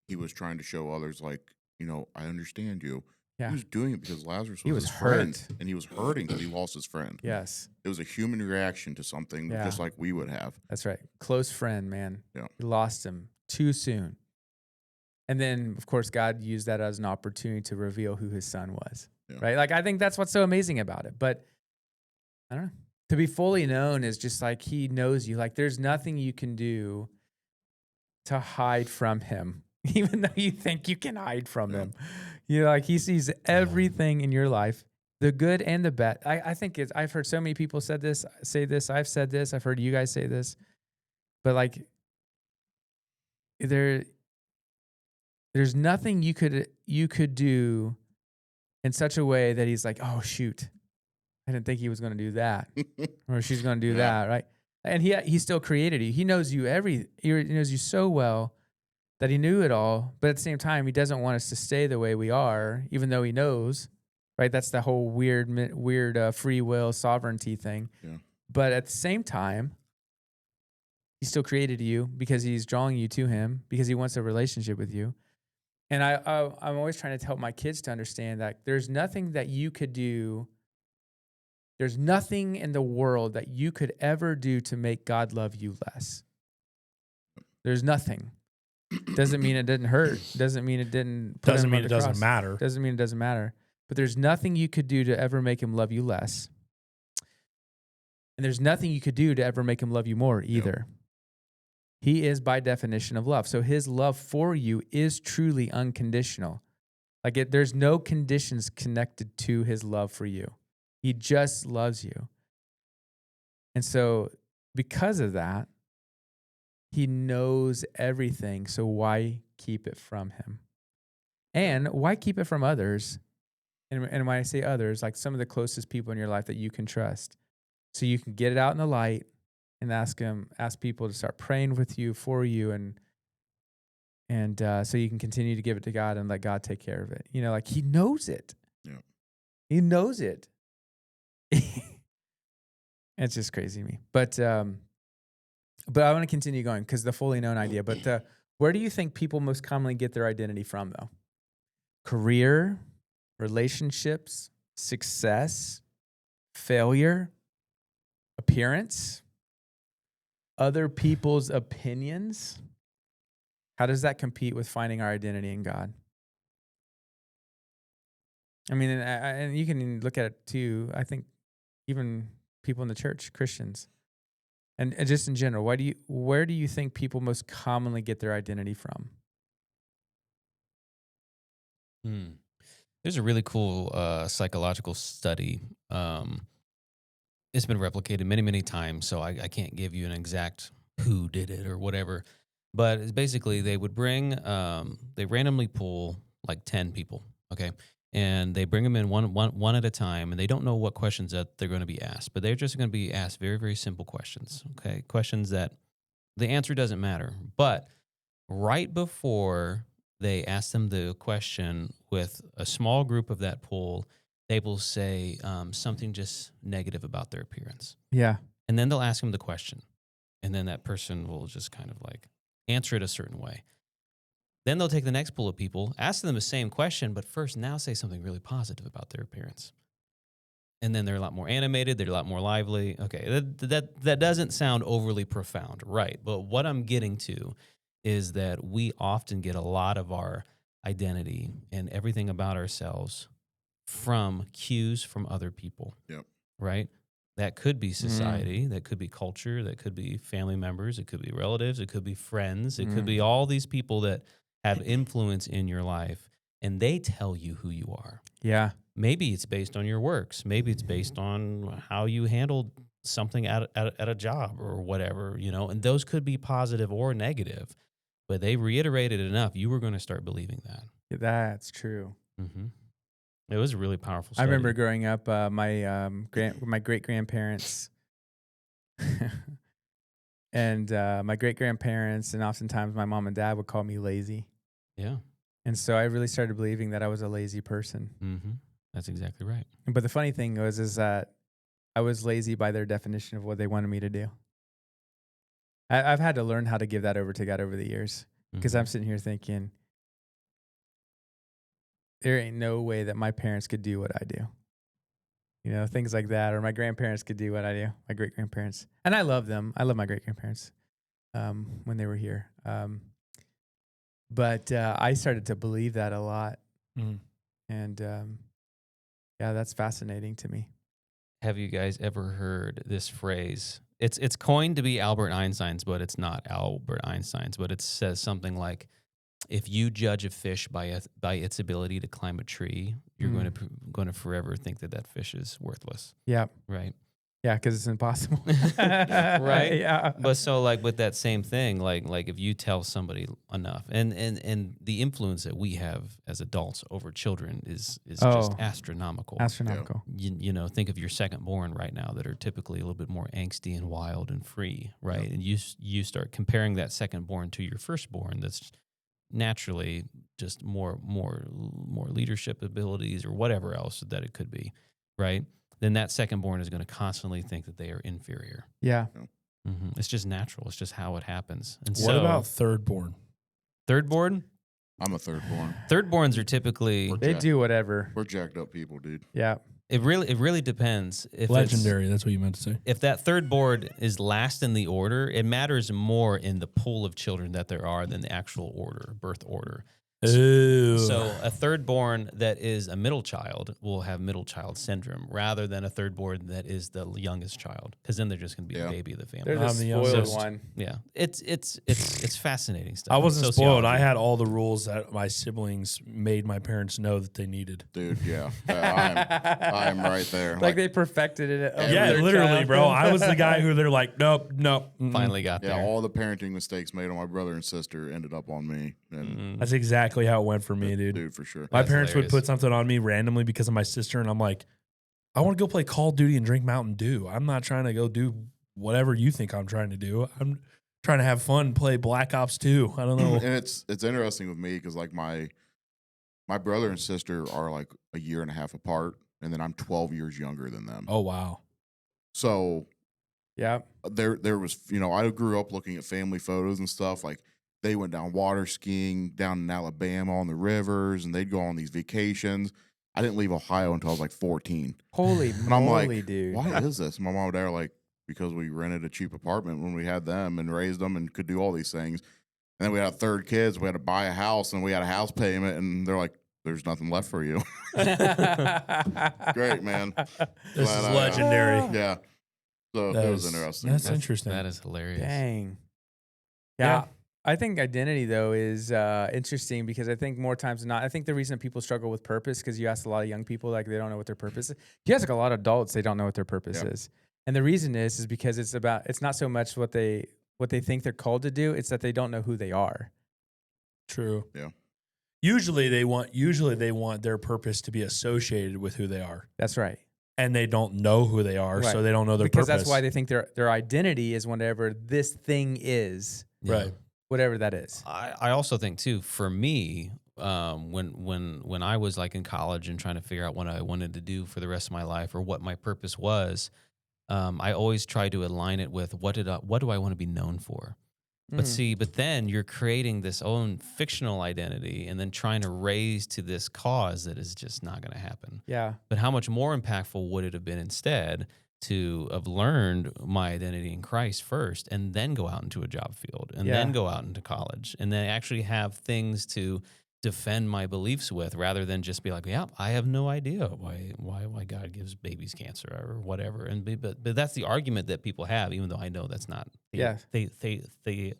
[SPEAKER 3] he was trying to show others, like, I understand you.
[SPEAKER 4] Yeah.
[SPEAKER 3] He was doing it because Lazarus was,
[SPEAKER 4] He was
[SPEAKER 3] his friend,
[SPEAKER 4] hurt.
[SPEAKER 3] and he was hurting because he lost his friend.
[SPEAKER 4] Yes,
[SPEAKER 3] It was a human reaction to something,
[SPEAKER 4] Yeah.
[SPEAKER 3] just like we would have.
[SPEAKER 4] that's right. Close friend, man.
[SPEAKER 3] Yeah.
[SPEAKER 4] He lost him too soon. And then, of course, God used that as an opportunity to reveal who his son was.
[SPEAKER 3] Yeah.
[SPEAKER 4] Right? Like, I think that's what's so amazing about it. But I don't know. To be fully known is just like he knows you. Like, there's nothing you can do to hide from him, even though you think you can hide from
[SPEAKER 3] Yeah.
[SPEAKER 4] him. Like he sees everything in your life, the good and the bad. I think I've heard so many people say this. I've said this. I've heard you guys say this. But like, there's nothing you could do in such a way that he's like, oh shoot, I didn't think he was going to do that, or she's going to do
[SPEAKER 3] Yeah.
[SPEAKER 4] that, right? And he still created you. He knows you he knows you so well that he knew it all. But at the same time, he doesn't want us to stay the way we are, even though he knows, right? That's the whole weird free will sovereignty thing.
[SPEAKER 3] Yeah.
[SPEAKER 4] But at the same time, he still created you because he's drawing you to him, because he wants a relationship with you. And I'm always trying to help my kids to understand that there's nothing that you could do. There's nothing in the world that you could ever do to make God love you less. There's nothing. Doesn't mean it didn't hurt. Doesn't mean it didn't put
[SPEAKER 2] Doesn't
[SPEAKER 4] him
[SPEAKER 2] mean
[SPEAKER 4] on
[SPEAKER 2] it
[SPEAKER 4] the
[SPEAKER 2] doesn't
[SPEAKER 4] cross.
[SPEAKER 2] matter.
[SPEAKER 4] Doesn't mean it doesn't matter. But there's nothing you could do to ever make him love you less. And there's nothing you could do to ever make him love you more either. He is by definition of love. So his love for you is truly unconditional. Like there's no conditions connected to his love for you. He just loves you. And so because of that, he knows everything. So why keep it from him? And why keep it from others? And when I say others, like some of the closest people in your life that you can trust. So you can get it out in the light and ask people to start praying with you, for you, and so you can continue to give it to God and let God take care of it. Like he knows it.
[SPEAKER 3] Yeah.
[SPEAKER 4] He knows it. It's just crazy to me. But I want to continue going because the fully known idea. But where do you think people most commonly get their identity from, though? Career, relationships, success, failure, appearance, other people's opinions? How does that compete with finding our identity in God? I mean, and you can look at it too. I think even people in the church, Christians, and just in general, where do you think people most commonly get their identity from?
[SPEAKER 1] There's a really cool psychological study. It's been replicated many, many times, so I can't give you an exact who did it or whatever. But it's basically they would bring, they randomly pull like 10 people, okay? And they bring them in one at a time, and they don't know what questions that they're going to be asked, but they're just going to be asked very, very simple questions, okay? Questions that the answer doesn't matter. But right before they ask them the question with a small group of that pool, they will say something just negative about their appearance.
[SPEAKER 4] Yeah.
[SPEAKER 1] And then they'll ask them the question. And then that person will just kind of like answer it a certain way. Then they'll take the next pool of people, ask them the same question, but first now say something really positive about their appearance. And then they're a lot more animated. They're a lot more lively. Okay, that doesn't sound overly profound, right? But what I'm getting to is that we often get a lot of our identity and everything about ourselves from cues from other people.
[SPEAKER 3] Yep.
[SPEAKER 1] Right? That could be society, that could be culture, that could be family members, it could be relatives, it could be friends, it could be all these people that have influence in your life, and they tell you who you are.
[SPEAKER 4] Yeah.
[SPEAKER 1] Maybe it's based on your works. Maybe it's based on how you handled something at a job or whatever, and those could be positive or negative, but they reiterated enough. You were going to start believing that.
[SPEAKER 4] That's true.
[SPEAKER 1] Mm-hmm. It was a really powerful
[SPEAKER 4] I
[SPEAKER 1] study.
[SPEAKER 4] remember growing up, my great grandparents and my great grandparents, and oftentimes my mom and dad would call me lazy.
[SPEAKER 1] Yeah.
[SPEAKER 4] And so I really started believing that I was a lazy person.
[SPEAKER 1] Mm-hmm. That's exactly right.
[SPEAKER 4] But the funny thing is that I was lazy by their definition of what they wanted me to do. I've had to learn how to give that over to God over the years, because
[SPEAKER 1] Mhm.
[SPEAKER 4] I'm sitting here thinking, there ain't no way that my parents could do what I do. Things like that, or my grandparents could do what I do, my great grandparents. And I love them. I love my great grandparents when they were here. But I started to believe that a lot.
[SPEAKER 2] Mhm.
[SPEAKER 4] And yeah, that's fascinating to me.
[SPEAKER 1] Have you guys ever heard this phrase? It's coined to be Albert Einstein's, but it's not Albert Einstein's. But it says something like, if you judge a fish by its ability to climb a tree, you're going to forever think that fish is worthless.
[SPEAKER 4] Yeah.
[SPEAKER 1] Right.
[SPEAKER 4] Yeah, because it's impossible.
[SPEAKER 1] Right?
[SPEAKER 4] Yeah.
[SPEAKER 1] But so like with that same thing, like if you tell somebody enough, and the influence that we have as adults over children is just astronomical.
[SPEAKER 4] Astronomical.
[SPEAKER 1] Think of your second born right now that are typically a little bit more angsty and wild and free, right?
[SPEAKER 3] Yep.
[SPEAKER 1] And you start comparing that second born to your firstborn that's naturally just more leadership abilities or whatever else that it could be, right? Then that second born is going to constantly think that they are inferior.
[SPEAKER 4] Yeah.
[SPEAKER 1] Mm-hmm. It's just natural. It's just how it happens. And
[SPEAKER 2] What about third born?
[SPEAKER 1] third born?
[SPEAKER 3] I'm a third born.
[SPEAKER 1] Third borns are typically
[SPEAKER 3] We're
[SPEAKER 4] They do whatever.
[SPEAKER 3] We're jacked up people, dude.
[SPEAKER 4] Yeah.
[SPEAKER 1] it really depends. If
[SPEAKER 2] Legendary. That's what you meant to say.
[SPEAKER 1] if that third board is last in the order, it matters more in the pool of children that there are than the actual order, birth order.
[SPEAKER 2] Ooh.
[SPEAKER 1] So a third born that is a middle child will have middle child syndrome rather than a third born that is the youngest child, because then they're just going to be the baby of the family.
[SPEAKER 4] They're the
[SPEAKER 2] I'm the
[SPEAKER 4] spoiled
[SPEAKER 2] youngest.
[SPEAKER 4] one.
[SPEAKER 1] Yeah, it's fascinating stuff.
[SPEAKER 2] I wasn't
[SPEAKER 1] It's
[SPEAKER 2] spoiled. I
[SPEAKER 1] sociology.
[SPEAKER 2] had all the rules that my siblings made my parents know that they needed.
[SPEAKER 3] Dude, yeah. I'm right there.
[SPEAKER 4] Like they perfected it. over
[SPEAKER 2] Yeah,
[SPEAKER 4] their
[SPEAKER 2] literally,
[SPEAKER 4] child.
[SPEAKER 2] bro. I was the guy who they're like, nope. Mm-mm.
[SPEAKER 1] finally got
[SPEAKER 3] yeah,
[SPEAKER 1] there.
[SPEAKER 3] all the parenting mistakes made on my brother and sister ended up on me. And
[SPEAKER 1] Mm.
[SPEAKER 2] That's exactly how it went for me, dude.
[SPEAKER 3] dude, for sure.
[SPEAKER 2] My
[SPEAKER 1] That's
[SPEAKER 2] parents
[SPEAKER 1] hilarious.
[SPEAKER 2] would put something on me randomly because of my sister, and I'm like, I want to go play Call of Duty and drink Mountain Dew. I'm not trying to go do whatever you think I'm trying to do. I'm trying to have fun, play Black Ops 2. I don't know.
[SPEAKER 3] And it's interesting with me because like my brother and sister are like a year and a half apart, and then I'm 12 years younger than them.
[SPEAKER 2] Oh, wow.
[SPEAKER 3] So
[SPEAKER 4] Yeah.
[SPEAKER 3] there was, I grew up looking at family photos and stuff. Like they went down water skiing down in Alabama on the rivers, and they'd go on these vacations. I didn't leave Ohio until I was like 14.
[SPEAKER 4] Holy
[SPEAKER 3] And I'm
[SPEAKER 4] moly,
[SPEAKER 3] like,
[SPEAKER 4] dude.
[SPEAKER 3] why is this? My mom and dad are like, because we rented a cheap apartment when we had them and raised them and could do all these things. And then we had a third kids. We had to buy a house, and we had a house payment. And they're like, there's nothing left for you. Great, man.
[SPEAKER 2] This
[SPEAKER 3] Glad
[SPEAKER 2] is
[SPEAKER 3] I,
[SPEAKER 2] legendary.
[SPEAKER 3] Yeah. So
[SPEAKER 2] That
[SPEAKER 3] it was
[SPEAKER 2] is-
[SPEAKER 3] interesting.
[SPEAKER 2] That's interesting.
[SPEAKER 1] That is hilarious.
[SPEAKER 4] Dang.
[SPEAKER 2] Yeah.
[SPEAKER 4] Yeah. I think identity, though, is interesting because I think more times than not, I think the reason people struggle with purpose, because you ask a lot of young people, like they don't know what their purpose is. You ask a lot of adults, they don't know what their purpose
[SPEAKER 3] Yeah.
[SPEAKER 4] is. And the reason is because it's not so much what they think they're called to do, it's that they don't know who they are.
[SPEAKER 2] True.
[SPEAKER 3] Yeah.
[SPEAKER 2] Usually they want their purpose to be associated with who they are.
[SPEAKER 4] That's right.
[SPEAKER 2] And they don't know who they are,
[SPEAKER 4] Right.
[SPEAKER 2] so they don't know their
[SPEAKER 4] Because
[SPEAKER 2] purpose.
[SPEAKER 4] that's why they think their identity is whatever this thing is,
[SPEAKER 1] Yeah.
[SPEAKER 2] Right.
[SPEAKER 4] whatever that is.
[SPEAKER 1] I also think too, for me, when I was like in college and trying to figure out what I wanted to do for the rest of my life or what my purpose was, I always tried to align it with what do I want to be known for? But then you're creating this own fictional identity and then trying to raise to this cause that is just not going to happen.
[SPEAKER 4] Yeah.
[SPEAKER 1] But how much more impactful would it have been instead to have learned my identity in Christ first and then go out into a job field and then
[SPEAKER 4] Yeah.
[SPEAKER 1] go out into college and then actually have things to defend my beliefs with rather than just be like, yeah, I have no idea why God gives babies cancer or whatever. But that's the argument that people have, even though I know that's not
[SPEAKER 4] Yeah.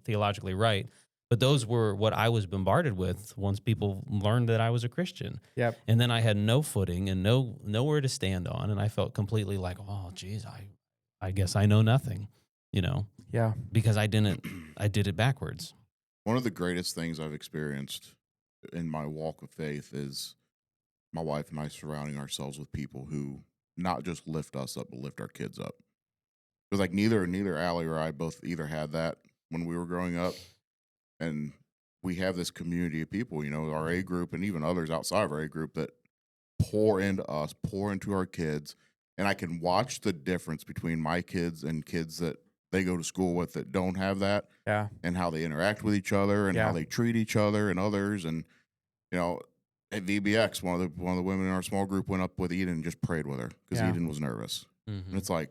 [SPEAKER 1] theologically right. But those were what I was bombarded with once people learned that I was a Christian.
[SPEAKER 4] Yep.
[SPEAKER 1] And then I had no footing and nowhere to stand on. And I felt completely like, oh, geez, I guess I know nothing,
[SPEAKER 4] Yeah.
[SPEAKER 1] because I did it backwards.
[SPEAKER 3] One of the greatest things I've experienced in my walk of faith is my wife and I surrounding ourselves with people who not just lift us up, but lift our kids up. Because like neither Allie or I both either had that when we were growing up. And we have this community of people, our A group and even others outside of our A group that pour into us, pour into our kids. And I can watch the difference between my kids and kids that they go to school with that don't have that.
[SPEAKER 4] Yeah.
[SPEAKER 3] And how they interact with each other and how they treat each other and others. And, at VBX, one of the women in our small group went up with Eden and just prayed with her because Eden was nervous.
[SPEAKER 1] Mm-hmm.
[SPEAKER 3] And it's like,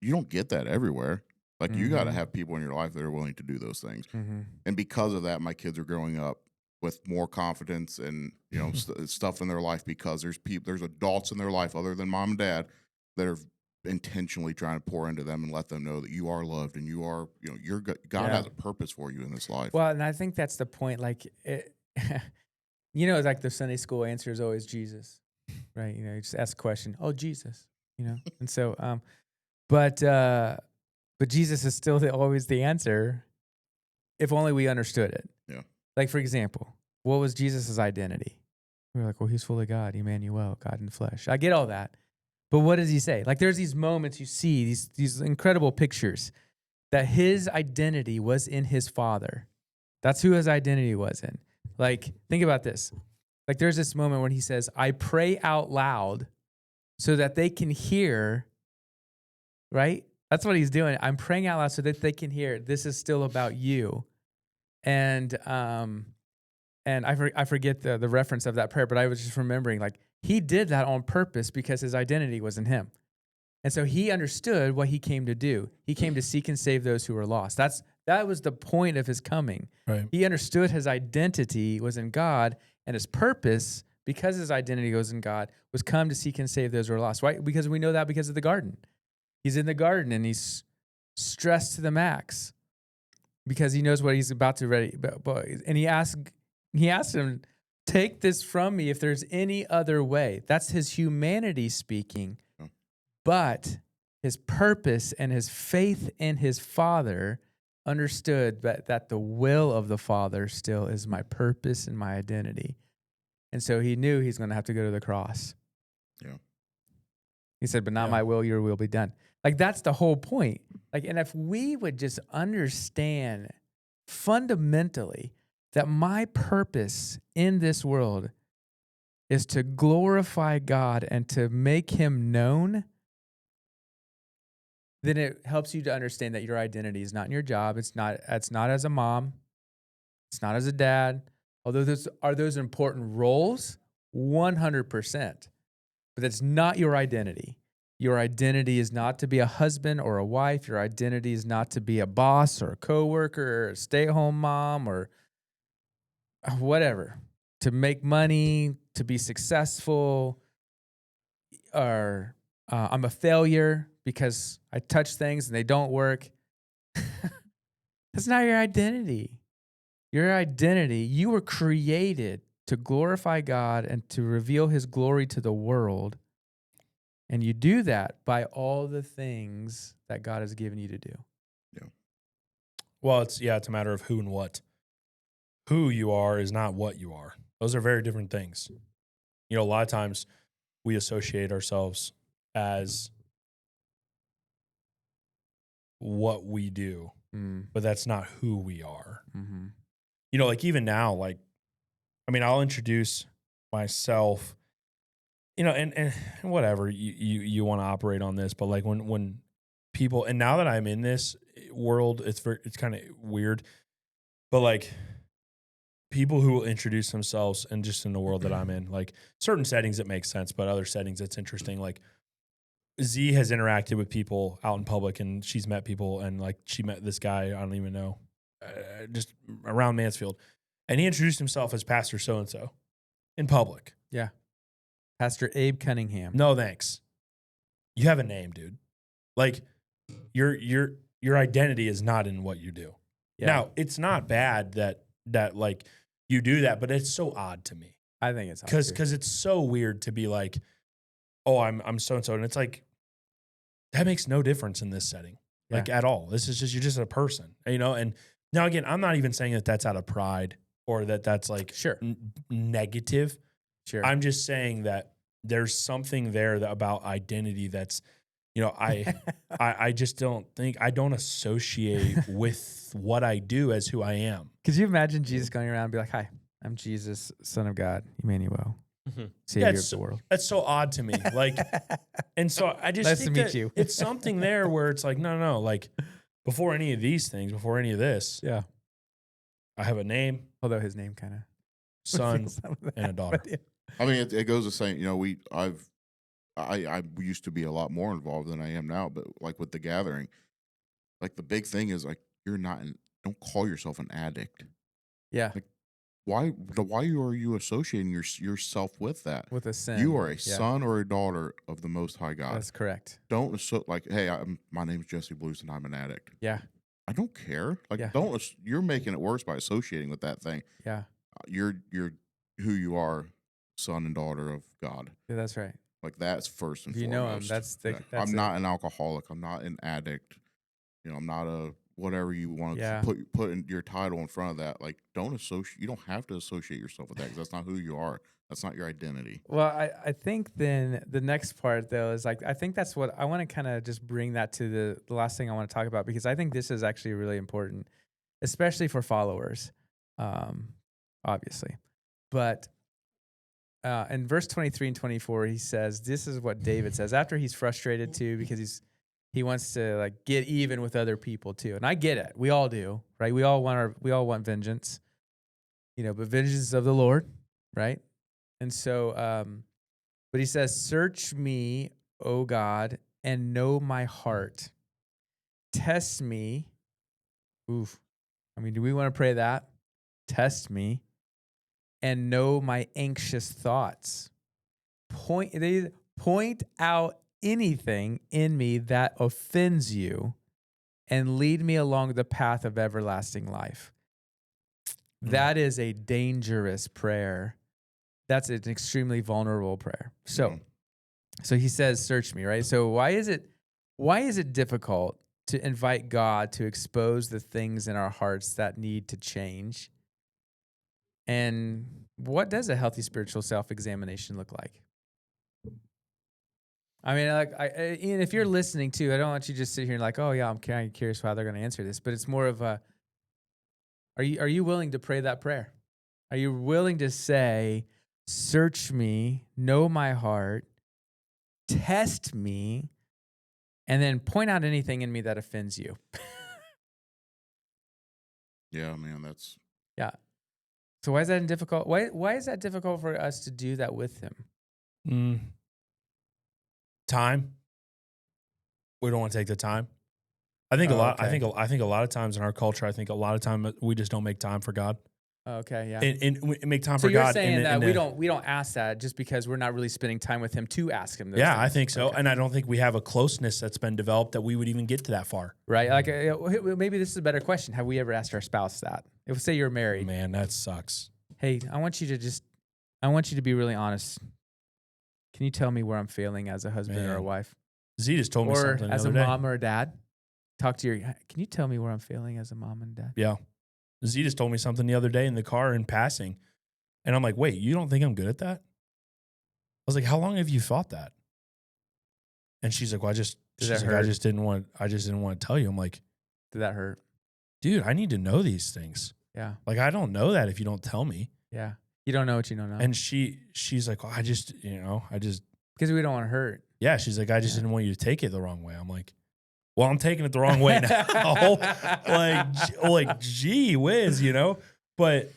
[SPEAKER 3] you don't get that everywhere. Like, you got to have people in your life that are willing to do those things.
[SPEAKER 4] Mm-hmm.
[SPEAKER 3] And because of that, my kids are growing up with more confidence and, stuff in their life because there's adults in their life other than mom and dad that are intentionally trying to pour into them and let them know that you are loved and you are, God has a purpose for you in this life.
[SPEAKER 4] Well, and I think that's the point. Like, like the Sunday school answer is always Jesus, right? You just ask a question, oh, Jesus, and so, but Jesus is still always the answer if only we understood it.
[SPEAKER 3] Yeah.
[SPEAKER 4] Like, for example, what was Jesus' identity? We were like, well, he's fully God, Emmanuel, God in flesh. I get all that. But what does he say? Like, there's these moments you see, these incredible pictures that his identity was in his Father. That's who his identity was in. Like, think about this. Like, there's this moment when he says, I pray out loud so that they can hear, right? That's what he's doing. I'm praying out loud so that they can hear, this is still about you. And I forget the reference of that prayer, but I was just remembering, like, he did that on purpose because his identity was in him. And so he understood what he came to do. He came to seek and save those who were lost. That was the point of his coming.
[SPEAKER 2] Right.
[SPEAKER 4] He understood his identity was in God, and his purpose, because his identity was in God, was come to seek and save those who are lost. Right? Because we know that because of the garden. He's in the garden and he's stressed to the max because he knows what he's about to ready. And he asked him, take this from me if there's any other way. That's his humanity speaking. But his purpose and his faith in his Father understood that the will of the Father still is my purpose and my identity. And so he knew he's going to have to go to the cross.
[SPEAKER 3] Yeah.
[SPEAKER 4] He said, but not my will, your will be done. Like, that's the whole point. Like, and if we would just understand fundamentally that my purpose in this world is to glorify God and to make him known, then it helps you to understand that your identity is not in your job. It's not as a mom. It's not as a dad. Although those important roles, 100%. But that's not your identity. Your identity is not to be a husband or a wife. Your identity is not to be a boss or a coworker or a stay-at-home mom or whatever. To make money, to be successful, or I'm a failure because I touch things and they don't work. That's not your identity. Your identity, you were created to glorify God and to reveal his glory to the world. And you do that by all the things that God has given you to do.
[SPEAKER 3] Yeah.
[SPEAKER 2] Well, it's a matter of who and what. Who you are is not what you are. Those are very different things. A lot of times we associate ourselves as what we do, but that's not who we are.
[SPEAKER 4] Mm-hmm.
[SPEAKER 2] Like even now, I'll introduce myself, and whatever you want to operate on this, but like when people, and now that I'm in this world, it's kind of weird, but like people who will introduce themselves and just in the world that I'm in, like certain settings it makes sense, but other settings it's interesting. Like Z has interacted with people out in public and she's met people, and like she met this guy, I don't even know, just around Mansfield. And he introduced himself as Pastor so-and-so in public.
[SPEAKER 4] Yeah. Pastor Abe Cunningham.
[SPEAKER 2] No, thanks. You have a name, dude. Like your identity is not in what you do.
[SPEAKER 4] Yeah.
[SPEAKER 2] Now, it's not bad that like you do that, but it's so odd to me
[SPEAKER 4] I think it's
[SPEAKER 2] because it's so weird to be like, oh, I'm so and so, and it's like that makes no difference in this setting, like at all. This is just you're just a person, you know. And now again, I'm not even saying that that's out of pride or that that's like
[SPEAKER 4] Sure.
[SPEAKER 2] negative.
[SPEAKER 4] Sure.
[SPEAKER 2] I'm just saying that there's something there about identity that's, you know, I just don't think I don't associate with what I do as who I am.
[SPEAKER 4] Could you imagine Jesus going around and be like, "Hi, I'm Jesus, Son of God, Emmanuel,
[SPEAKER 1] Mhm.
[SPEAKER 4] Savior of
[SPEAKER 2] it's,
[SPEAKER 4] the world."
[SPEAKER 2] that's so odd to me. Like, and so I just
[SPEAKER 4] Nice to
[SPEAKER 2] think
[SPEAKER 4] meet
[SPEAKER 2] that
[SPEAKER 4] you.
[SPEAKER 2] it's something there where it's like, no, like before any of these things, before any of this,
[SPEAKER 4] Yeah.
[SPEAKER 2] I have a name,
[SPEAKER 4] Although his name kind of
[SPEAKER 2] son, and a daughter.
[SPEAKER 3] I mean, it goes the same. You know, I used to be a lot more involved than I am now, but like with the gathering, like the big thing is like don't call yourself an addict.
[SPEAKER 4] Yeah.
[SPEAKER 3] Like, why are you associating yourself with that?
[SPEAKER 4] With a sin.
[SPEAKER 3] You are a
[SPEAKER 4] Yeah.
[SPEAKER 3] son or a daughter of the Most High God.
[SPEAKER 4] That's correct.
[SPEAKER 3] Don't like, hey, my name's Jesse Blues and I'm an addict.
[SPEAKER 4] Yeah.
[SPEAKER 3] I don't care. Like,
[SPEAKER 4] Yeah.
[SPEAKER 3] you're making it worse by associating with that thing.
[SPEAKER 4] Yeah.
[SPEAKER 3] You're who you are, son and daughter of God.
[SPEAKER 4] Yeah, that's right.
[SPEAKER 3] Like, that's first and
[SPEAKER 4] If you
[SPEAKER 3] foremost.
[SPEAKER 4] know him, that's
[SPEAKER 3] I'm
[SPEAKER 4] it.
[SPEAKER 3] not an alcoholic. I'm not an addict. You know, I'm not a whatever you want to
[SPEAKER 4] Yeah.
[SPEAKER 3] put in your title in front of that. Like, don't associate. You don't have to associate yourself with that because that's not who you are. That's not your identity.
[SPEAKER 4] Well, I think then the next part though is like I think that's what I want to kind of just bring that to the last thing I want to talk about, because I think this is actually really important, especially for followers, obviously. But in verse 23 and 24, he says, this is what David says after he's frustrated too, because he wants to like get even with other people too. And I get it. We all do, right? We all want vengeance, you know, but vengeance is of the Lord, right? And so, but he says, search me, O God, and know my heart. Test me. Oof. I mean, do we want to pray that? Test me and know my anxious thoughts. Point out anything in me that offends you and lead me along the path of everlasting life. That is a dangerous prayer. That's an extremely vulnerable prayer. So he says, search me, right? So why is it difficult to invite God to expose the things in our hearts that need to change? And what does a healthy spiritual self-examination look like? I mean, like, Ian, if you're listening too, I don't want you to just sit here and like, oh yeah, I'm kind of curious how they're going to answer this. But it's more of a, are you willing to pray that prayer? Are you willing to say, search me, know my heart, test me, and then point out anything in me that offends you?
[SPEAKER 3] Yeah, man, that's
[SPEAKER 4] Yeah. So why is that difficult? Why is that difficult for us to do that with him?
[SPEAKER 2] Time. We don't want to take the time. I think a lot. I think a lot of times in our culture, I think a lot of time we just don't make time for God.
[SPEAKER 4] Okay, yeah.
[SPEAKER 2] And we make time
[SPEAKER 4] So
[SPEAKER 2] for
[SPEAKER 4] you're
[SPEAKER 2] God.
[SPEAKER 4] saying that we don't ask that just because we're not really spending time with him to ask him those
[SPEAKER 2] Yeah,
[SPEAKER 4] things.
[SPEAKER 2] I think so.
[SPEAKER 4] Okay.
[SPEAKER 2] And I don't think we have a closeness that's been developed that we would even get to that far.
[SPEAKER 4] Right? Like maybe this is a better question. Have we ever asked our spouse that? If say you're married,
[SPEAKER 2] Man, that sucks.
[SPEAKER 4] hey, I want you to be really honest. Can you tell me where I'm failing as a husband or a
[SPEAKER 2] Man.
[SPEAKER 4] wife?
[SPEAKER 2] Z just told me
[SPEAKER 4] Or
[SPEAKER 2] something the
[SPEAKER 4] as a
[SPEAKER 2] other day.
[SPEAKER 4] mom or a dad? Can you tell me where I'm failing as a mom and dad?
[SPEAKER 2] Yeah. Z just told me something the other day in the car in passing. And I'm like, wait, you don't think I'm good at that? I was like, how long have you thought that? And she's like, well, I just didn't want to tell you. I'm like,
[SPEAKER 4] Did that hurt?
[SPEAKER 2] dude, I need to know these things.
[SPEAKER 4] Yeah.
[SPEAKER 2] Like, I don't know that if you don't tell me.
[SPEAKER 4] Yeah. You don't know what you don't know.
[SPEAKER 2] And she's like, well,
[SPEAKER 4] because we don't want to hurt.
[SPEAKER 2] yeah, she's like, I just didn't want you to take it the wrong way. I'm like, well, I'm taking it the wrong way now. like, gee whiz, you know? But,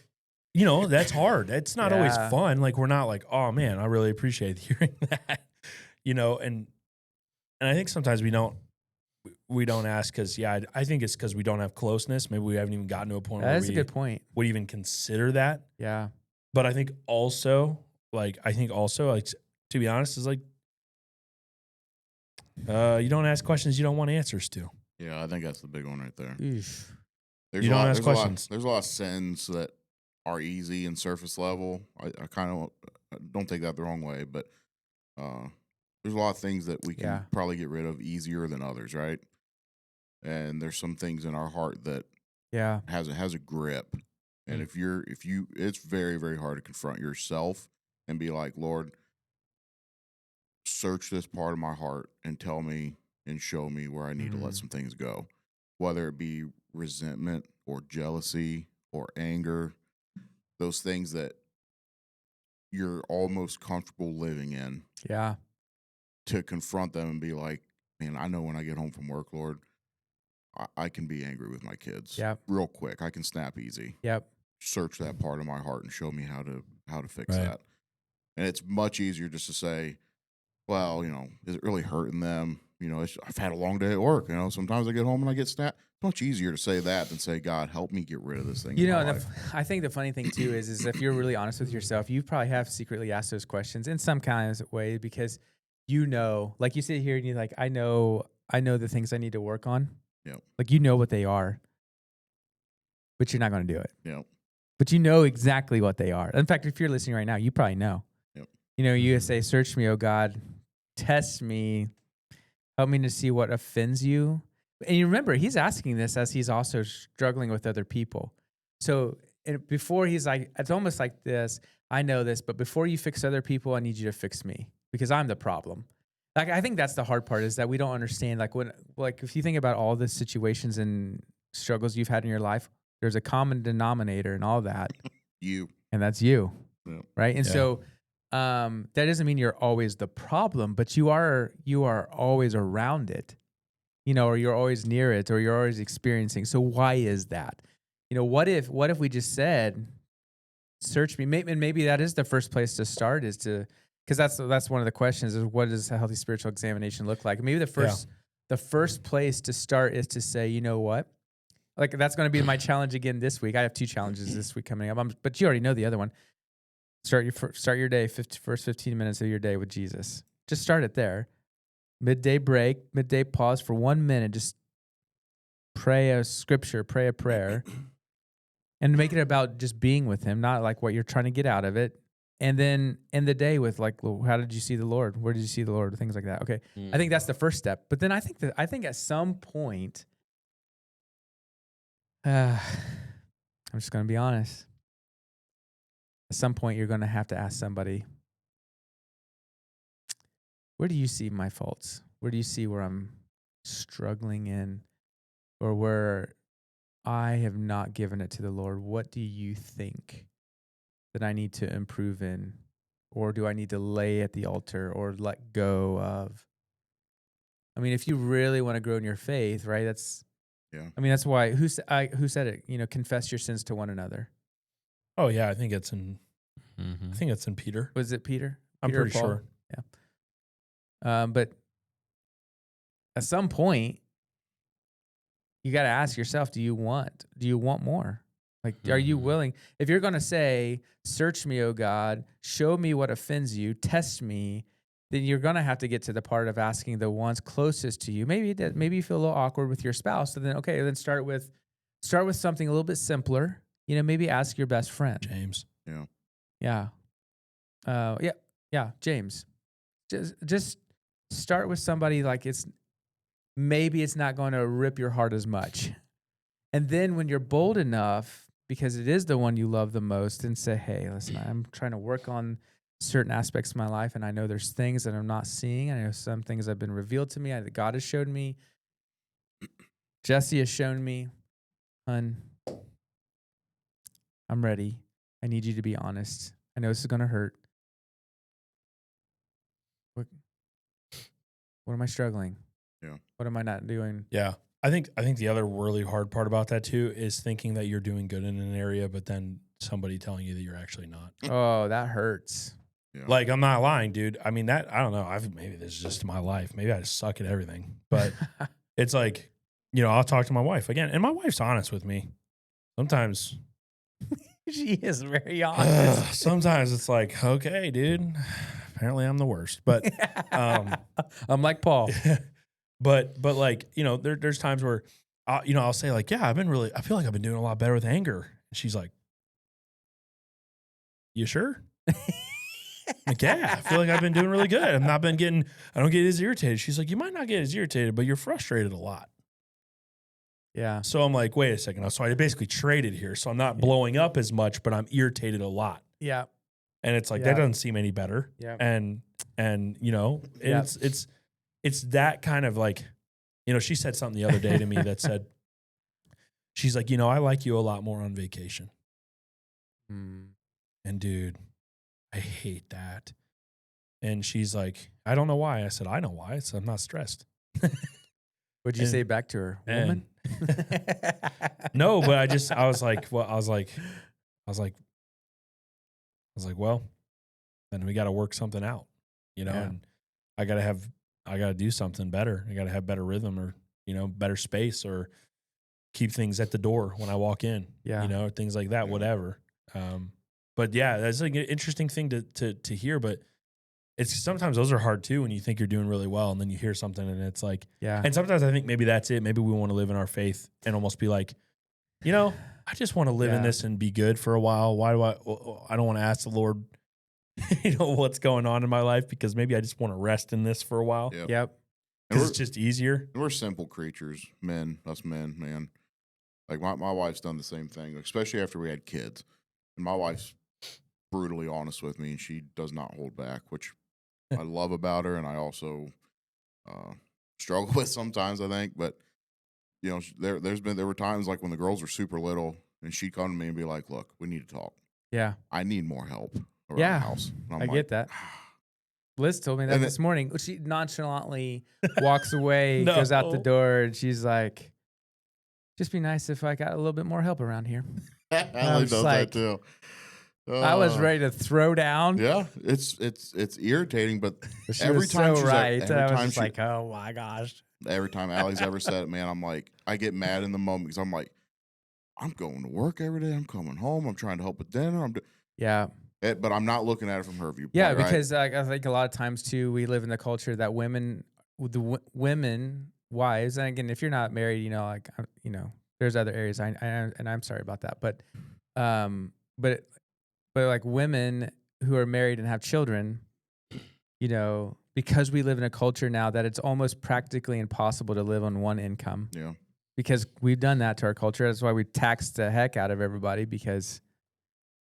[SPEAKER 2] you know, that's hard. It's not always fun. Like, we're not like, oh man, I really appreciate hearing that, you know? And I think sometimes we don't ask because, I think it's because we don't have closeness. Maybe we haven't even gotten to a point where
[SPEAKER 4] That's a good point.
[SPEAKER 2] would even consider that.
[SPEAKER 4] Yeah.
[SPEAKER 2] But I think also, to be honest, is like, you don't ask questions you don't want answers to.
[SPEAKER 3] yeah. I think that's the big one right there.
[SPEAKER 4] Eesh.
[SPEAKER 2] You don't ask questions.
[SPEAKER 3] There's a lot of sins that are easy and surface level. I kind of don't take that the wrong way, but there's a lot of things that we can probably get rid of easier than others, right? And there's some things in our heart that has a grip. And if you, it's very, very hard to confront yourself and be like, Lord, search this part of my heart and tell me and show me where I need to let some things go, whether it be resentment or jealousy or anger, those things that you're almost comfortable living in.
[SPEAKER 4] Yeah.
[SPEAKER 3] To confront them and be like, man, I know when I get home from work, Lord, I can be angry with my kids.
[SPEAKER 4] Yep.
[SPEAKER 3] Real quick. I can snap easy.
[SPEAKER 4] Yep.
[SPEAKER 3] Search that part of my heart and show me how to fix that. And it's much easier just to say, well, is it really hurting them? I've had a long day at work. Sometimes I get home and I get snapped. It's much easier to say that than say, God, help me get rid of this thing.
[SPEAKER 4] I think the funny thing too is if you're really honest with yourself, you probably have secretly asked those questions in some kind of way because like you sit here and you're like, I know the things I need to work on.
[SPEAKER 3] Yep.
[SPEAKER 4] Like you know what they are, but you're not going to do it.
[SPEAKER 3] Yep.
[SPEAKER 4] But you know exactly what they are. In fact, if you're listening right now, you probably know.
[SPEAKER 3] Yep.
[SPEAKER 4] You say, search me, oh God, test me, help me to see what offends you. And you remember, he's asking this as he's also struggling with other people. So before he's like, it's almost like this, I know this, but before you fix other people, I need you to fix me because I'm the problem. Like, I think that's the hard part is that we don't understand, if you think about all the situations and struggles you've had in your life, there's a common denominator in all that.
[SPEAKER 3] You.
[SPEAKER 4] And that's you.
[SPEAKER 3] Yeah.
[SPEAKER 4] Right. And so that doesn't mean you're always the problem, but you are always around it, or you're always near it, or you're always experiencing. So why is that? What if we just said, search me? Maybe that is the first place to start because that's one of the questions is what does a healthy spiritual examination look like? Maybe the first place to start is to say, you know what? Like that's going to be my challenge again this week. I have 2 challenges this week coming up, but you already know the other one. Start your day, first 15 minutes of your day with Jesus. Just start it there. Midday break, midday pause for 1 minute. Just pray a scripture, pray a prayer, and make it about just being with Him, not like what you're trying to get out of it. And then end the day with like, how did you see the Lord? Where did you see the Lord? Things like that. Okay, I think that's the first step. But then I think at some point, I'm just going to be honest. At some point, you're going to have to ask somebody, where do you see my faults? Where do you see where I'm struggling in or where I have not given it to the Lord? What do you think that I need to improve in? Or do I need to lay at the altar or let go of? I mean, if you really want to grow in your faith, right? That's why, who said it? Confess your sins to one another.
[SPEAKER 2] Oh yeah, I think it's in Peter.
[SPEAKER 4] Was it Peter?
[SPEAKER 2] I'm
[SPEAKER 4] Peter
[SPEAKER 2] pretty sure.
[SPEAKER 4] Yeah. But at some point, you got to ask yourself, do you want more? Like, are you willing? If you're going to say, search me, oh God, show me what offends you, test me, then you're going to have to get to the part of asking the ones closest to you. Maybe you feel a little awkward with your spouse. So then, okay, then start with something a little bit simpler. Maybe ask your best friend.
[SPEAKER 2] James.
[SPEAKER 4] Yeah. James. Just start with somebody like maybe it's not going to rip your heart as much. And then when you're bold enough, because it is the one you love the most, and say, hey, listen, I'm trying to work on certain aspects of my life, and I know there's things that I'm not seeing. I know some things have been revealed to me that God has showed me. Jesse has shown me. Hun, I'm ready. I need you to be honest. I know this is going to hurt. What am I struggling?
[SPEAKER 3] Yeah. What
[SPEAKER 4] am I not doing?
[SPEAKER 2] Yeah. I think the other really hard part about that too is thinking that you're doing good in an area, but then somebody telling you that you're actually not.
[SPEAKER 4] Oh, that hurts.
[SPEAKER 3] Yeah.
[SPEAKER 2] Like, I'm not lying, dude. I mean, I don't know. Maybe this is just my life. Maybe I just suck at everything. But it's like, I'll talk to my wife again, and my wife's honest with me. Sometimes
[SPEAKER 4] she is very honest.
[SPEAKER 2] Sometimes it's like, okay, dude. Apparently, I'm the worst. But
[SPEAKER 4] I'm like Paul.
[SPEAKER 2] But like, there's times where I'll say like, yeah, I feel like I've been doing a lot better with anger. And she's like, you sure? Like, yeah, I feel like I've been doing really good. I don't get as irritated. She's like, you might not get as irritated, but you're frustrated a lot.
[SPEAKER 4] Yeah.
[SPEAKER 2] So I'm like, wait a second. So I basically traded here. So I'm not blowing up as much, but I'm irritated a lot.
[SPEAKER 4] Yeah.
[SPEAKER 2] And it's like,
[SPEAKER 4] Yeah.
[SPEAKER 2] that doesn't seem any better.
[SPEAKER 4] Yeah.
[SPEAKER 2] And
[SPEAKER 4] Yeah.
[SPEAKER 2] it's that kind of like, she said something the other day to me that said, she's like, I like you a lot more on vacation. And dude, I hate that. And she's like, I don't know why. I said, I know why. I'm not stressed.
[SPEAKER 4] What'd you say back to her? Woman?
[SPEAKER 2] No, but I was like, well, then we got to work something out, and I got to do something better. I got to have better rhythm or, better space or keep things at the door when I walk in, or things like that, whatever. But yeah, that's like an interesting thing to hear, but it's sometimes those are hard too when you think you're doing really well and then you hear something and it's like, and sometimes I think maybe that's it. Maybe we want to live in our faith and almost be like, I just want to live in this and be good for a while. Why do I don't want to ask the Lord, what's going on in my life because maybe I just want to rest in this for a while.
[SPEAKER 4] Yep.
[SPEAKER 2] Because it's just easier.
[SPEAKER 3] We're simple creatures, us men, man. Like my wife's done the same thing, especially after we had kids. And my wife's brutally honest with me and she does not hold back, which I love about her, and I also struggle with sometimes, I think. But there were times like when the girls were super little, and she'd come to me and be like, "Look, we need to talk.
[SPEAKER 4] Yeah,
[SPEAKER 3] I need more help around
[SPEAKER 4] Yeah,
[SPEAKER 3] the house." And
[SPEAKER 4] I get that. Liz told me that this morning. She nonchalantly walks away, goes out the door, and she's like, "Just be nice if I got a little bit more help around here."
[SPEAKER 3] Allie does that too.
[SPEAKER 4] I was ready to throw down.
[SPEAKER 3] Yeah, it's irritating, but
[SPEAKER 4] She
[SPEAKER 3] every
[SPEAKER 4] was
[SPEAKER 3] time
[SPEAKER 4] so
[SPEAKER 3] she's
[SPEAKER 4] right.
[SPEAKER 3] every
[SPEAKER 4] I was
[SPEAKER 3] time
[SPEAKER 4] just
[SPEAKER 3] she,
[SPEAKER 4] like, oh my gosh.
[SPEAKER 3] every time Allie's ever said it, man, I'm like, I get mad in the moment because I'm like, I'm going to work every day. I'm coming home. I'm trying to help with dinner. But I'm not looking at it from her viewpoint.
[SPEAKER 4] Yeah,
[SPEAKER 3] right?
[SPEAKER 4] because I think a lot of times too, we live in the culture that women, wives, and again, if you're not married, there's other areas. And I'm sorry about that, but like women who are married and have children, because we live in a culture now that it's almost practically impossible to live on one income.
[SPEAKER 3] Yeah.
[SPEAKER 4] Because we've done that to our culture. That's why we tax the heck out of everybody because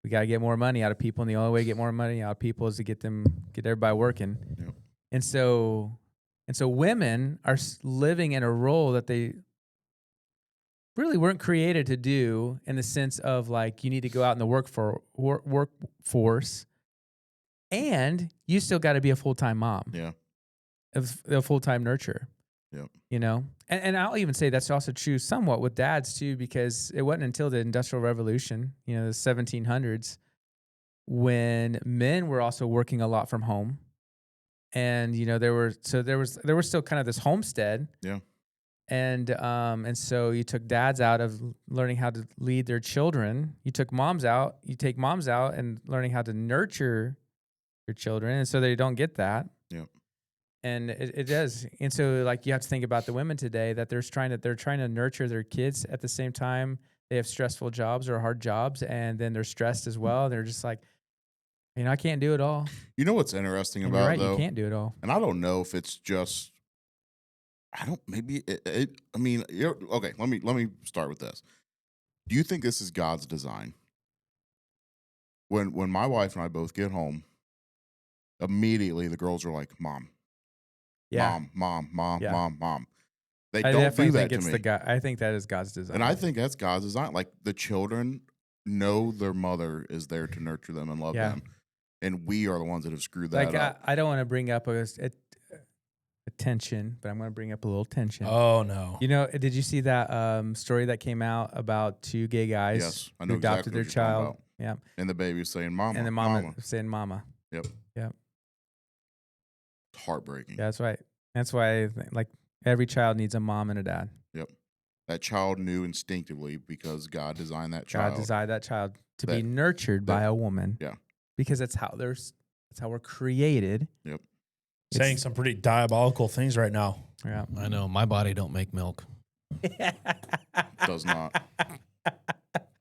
[SPEAKER 4] we got to get more money out of people. And the only way to get more money out of people is to get everybody working.
[SPEAKER 3] Yep.
[SPEAKER 4] And so women are living in a role that they really weren't created to do in the sense of like, you need to go out in the workforce and you still got to be a full-time mom.
[SPEAKER 3] Yeah.
[SPEAKER 4] A full-time nurturer.
[SPEAKER 3] Yep.
[SPEAKER 4] And I'll even say that's also true somewhat with dads too, because it wasn't until the Industrial Revolution, the 1700s, when men were also working a lot from home. And, there was still kind of this homestead.
[SPEAKER 3] Yeah.
[SPEAKER 4] And so you took dads out of learning how to lead their children. You take moms out and learning how to nurture your children. And so they don't get that.
[SPEAKER 3] Yeah.
[SPEAKER 4] And it does. And so like you have to think about the women today that they're trying to nurture their kids at the same time. They have stressful jobs or hard jobs, and then they're stressed as well. They're just like, I can't do it all.
[SPEAKER 3] You know what's interesting
[SPEAKER 4] And
[SPEAKER 3] about
[SPEAKER 4] you're right,
[SPEAKER 3] though?
[SPEAKER 4] you can't do it all.
[SPEAKER 3] And I don't know if it's just, maybe okay, let me start with this. Do you think this is God's design? When my wife and I both get home, immediately the girls are like, "Mom,
[SPEAKER 4] Yeah.
[SPEAKER 3] mom." They
[SPEAKER 4] I
[SPEAKER 3] don't
[SPEAKER 4] definitely
[SPEAKER 3] do that
[SPEAKER 4] think
[SPEAKER 3] to
[SPEAKER 4] it's
[SPEAKER 3] me.
[SPEAKER 4] I think that is God's design.
[SPEAKER 3] And I think that's God's design. Like the children know their mother is there to nurture them and love them. And we are the ones that have screwed that up.
[SPEAKER 4] I don't want to bring up a tension, but I'm going to bring up a little tension.
[SPEAKER 2] Oh no!
[SPEAKER 4] Did you see that story that came out about two gay guys
[SPEAKER 3] Yes, I know
[SPEAKER 4] who adopted
[SPEAKER 3] exactly
[SPEAKER 4] their
[SPEAKER 3] what you're talking
[SPEAKER 4] child?
[SPEAKER 3] about.
[SPEAKER 4] Yeah,
[SPEAKER 3] And the baby was saying, "Mama,"
[SPEAKER 4] and the mama saying "mama."
[SPEAKER 3] Yep.
[SPEAKER 4] Yep.
[SPEAKER 3] It's heartbreaking.
[SPEAKER 4] Yeah, that's right. That's why like every child needs a mom and a dad.
[SPEAKER 3] Yep. That child knew instinctively because God designed that child.
[SPEAKER 4] God designed that child to be nurtured by a woman.
[SPEAKER 3] Yeah.
[SPEAKER 4] Because that's how we're created.
[SPEAKER 3] Yep.
[SPEAKER 2] Saying some pretty diabolical things right now.
[SPEAKER 4] Yeah.
[SPEAKER 1] I know my body don't make milk.
[SPEAKER 3] Does not.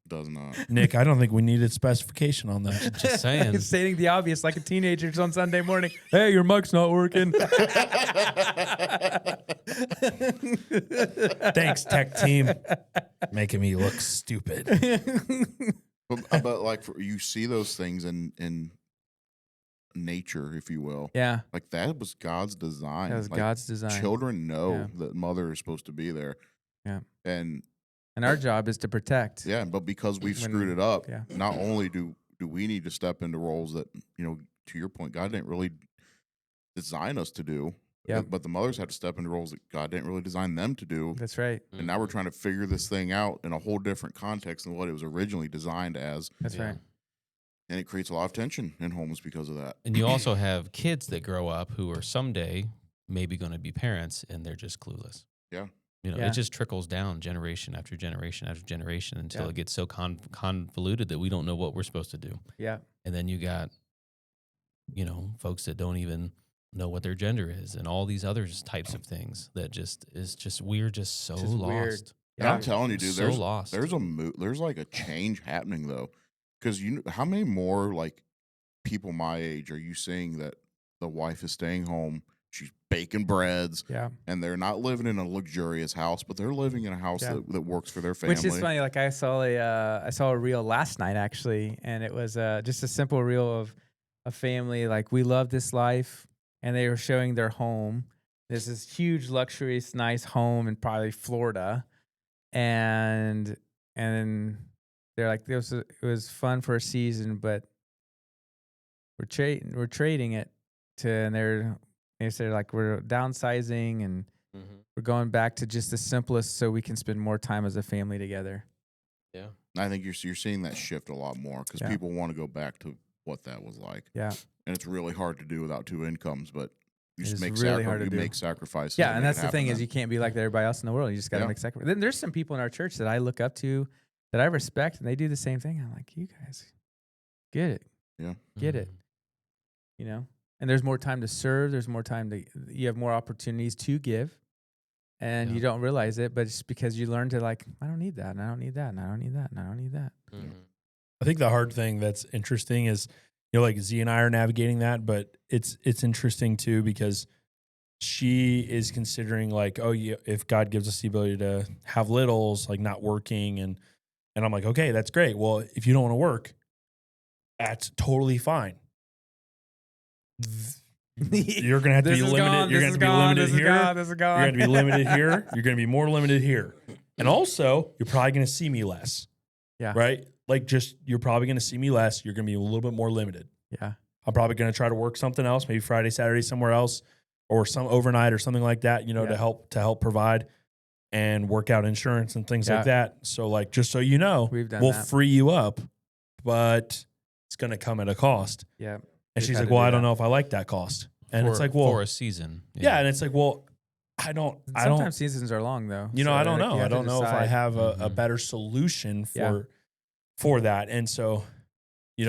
[SPEAKER 3] Does not.
[SPEAKER 2] Nick, I don't think we needed specification on that.
[SPEAKER 1] Just saying.
[SPEAKER 4] Stating the obvious like a teenager on Sunday morning. Hey, your mic's not working.
[SPEAKER 2] Thanks, tech team. Making me look stupid.
[SPEAKER 3] But like you see those things in nature, if you will.
[SPEAKER 4] Yeah,
[SPEAKER 3] Like that was God's design.
[SPEAKER 4] that was
[SPEAKER 3] Like,
[SPEAKER 4] God's design.
[SPEAKER 3] Children know
[SPEAKER 4] Yeah.
[SPEAKER 3] that mother is supposed to be there.
[SPEAKER 4] Yeah.
[SPEAKER 3] And
[SPEAKER 4] And our job is to protect.
[SPEAKER 3] yeah, but because we've
[SPEAKER 4] When-
[SPEAKER 3] screwed it up,
[SPEAKER 4] yeah.
[SPEAKER 3] not only do we need to step into roles that, to your point, God didn't really design us to do.
[SPEAKER 4] Yep.
[SPEAKER 3] But the mothers had to step into roles that God didn't really design them to do.
[SPEAKER 4] That's right.
[SPEAKER 3] And now we're trying to figure this thing out in a whole different context than what it was originally designed as.
[SPEAKER 4] That's
[SPEAKER 1] Yeah.
[SPEAKER 4] right.
[SPEAKER 3] And it creates a lot of tension in homes because of that.
[SPEAKER 1] And you also have kids that grow up who are someday maybe going to be parents and they're just clueless.
[SPEAKER 3] Yeah.
[SPEAKER 4] Yeah.
[SPEAKER 1] It just trickles down generation after generation after generation until
[SPEAKER 4] Yeah.
[SPEAKER 1] it gets so convoluted that we don't know what we're supposed to do.
[SPEAKER 4] Yeah.
[SPEAKER 1] And then you got, folks that don't even know what their gender is and all these other types of things that we're just so
[SPEAKER 4] Just
[SPEAKER 1] lost.
[SPEAKER 4] weird.
[SPEAKER 3] And I'm telling you, dude,
[SPEAKER 1] So lost.
[SPEAKER 3] there's like a change happening though. Because how many more like people my age are you seeing that the wife is staying home, she's baking breads,
[SPEAKER 4] Yeah.
[SPEAKER 3] and they're not living in a luxurious house, but they're living in a house
[SPEAKER 4] Yeah.
[SPEAKER 3] that works for their family.
[SPEAKER 4] Which is funny. Like I saw a reel last night actually, and it was just a simple reel of a family. Like, we love this life, and they were showing their home. There's this huge, luxurious, nice home in probably Florida, and they're like, it was fun for a season, but we're trading it to, and they said like we're downsizing and
[SPEAKER 1] Mm-hmm.
[SPEAKER 4] we're going back to just the simplest so we can spend more time as a family together.
[SPEAKER 1] Yeah.
[SPEAKER 3] I think you're seeing that shift a lot more because
[SPEAKER 4] Yeah.
[SPEAKER 3] people want to go back to what that was like.
[SPEAKER 4] Yeah.
[SPEAKER 3] And it's really hard to do without two incomes, but you
[SPEAKER 4] It
[SPEAKER 3] just
[SPEAKER 4] is
[SPEAKER 3] make
[SPEAKER 4] really hard to do.
[SPEAKER 3] make sacrifices.
[SPEAKER 4] Yeah,
[SPEAKER 3] to
[SPEAKER 4] and
[SPEAKER 3] make
[SPEAKER 4] that's
[SPEAKER 3] it
[SPEAKER 4] the thing
[SPEAKER 3] happen
[SPEAKER 4] is you can't be like everybody else in the world. You just got to
[SPEAKER 3] Yeah.
[SPEAKER 4] make sacrifices. Then there's some people in our church that I look up to that I respect, and they do the same thing. I'm like, you guys get it, get it, And there's more time to serve. There's more time you have more opportunities to give, and
[SPEAKER 1] Yeah.
[SPEAKER 4] you don't realize it, but it's because you learn to like, I don't need that, and I don't need that, and I don't need that, and I don't need that.
[SPEAKER 1] Mm-hmm.
[SPEAKER 2] I think the hard thing that's interesting is, like Z and I are navigating that, but it's interesting too because she is considering like, oh yeah, if God gives us the ability to have littles, like not working, and I'm like, okay, that's great. Well, if you don't want to work, that's totally fine. You're gonna have to
[SPEAKER 4] This
[SPEAKER 2] be
[SPEAKER 4] is
[SPEAKER 2] limited.
[SPEAKER 4] gone,
[SPEAKER 2] You're
[SPEAKER 4] this
[SPEAKER 2] gonna
[SPEAKER 4] is
[SPEAKER 2] have to be
[SPEAKER 4] gone,
[SPEAKER 2] limited
[SPEAKER 4] this is
[SPEAKER 2] here.
[SPEAKER 4] gone, this is
[SPEAKER 2] You're
[SPEAKER 4] gone.
[SPEAKER 2] gonna be limited here. You're gonna be more limited here, and also you're probably gonna see me less.
[SPEAKER 4] Yeah.
[SPEAKER 2] Right. Like you're probably gonna see me less. You're gonna be a little bit more limited.
[SPEAKER 4] Yeah.
[SPEAKER 2] I'm probably going to try to work something else, maybe Friday, Saturday, somewhere else, or some overnight or something like that,
[SPEAKER 4] Yeah.
[SPEAKER 2] to help provide and work out insurance and things
[SPEAKER 4] Yeah.
[SPEAKER 2] like that. So like, just so you know,
[SPEAKER 4] We've done
[SPEAKER 2] we'll
[SPEAKER 4] that.
[SPEAKER 2] free you up, but it's going to come at a cost.
[SPEAKER 4] Yeah.
[SPEAKER 2] And
[SPEAKER 4] We've
[SPEAKER 2] she's
[SPEAKER 4] had
[SPEAKER 2] like,
[SPEAKER 4] to
[SPEAKER 2] well,
[SPEAKER 4] do
[SPEAKER 2] I don't
[SPEAKER 4] that.
[SPEAKER 2] know if I like that cost. And it's
[SPEAKER 1] For-
[SPEAKER 2] like, well,
[SPEAKER 1] for a season.
[SPEAKER 2] yeah. And it's like, well, I don't,
[SPEAKER 4] Sometimes seasons are long though.
[SPEAKER 2] you know,
[SPEAKER 4] so
[SPEAKER 2] I don't
[SPEAKER 4] like,
[SPEAKER 2] know.
[SPEAKER 4] you
[SPEAKER 2] I
[SPEAKER 4] have to
[SPEAKER 2] don't know if I
[SPEAKER 4] decide.
[SPEAKER 2] have a
[SPEAKER 1] Mhm.
[SPEAKER 2] better solution
[SPEAKER 4] Yeah.
[SPEAKER 2] for that. And so,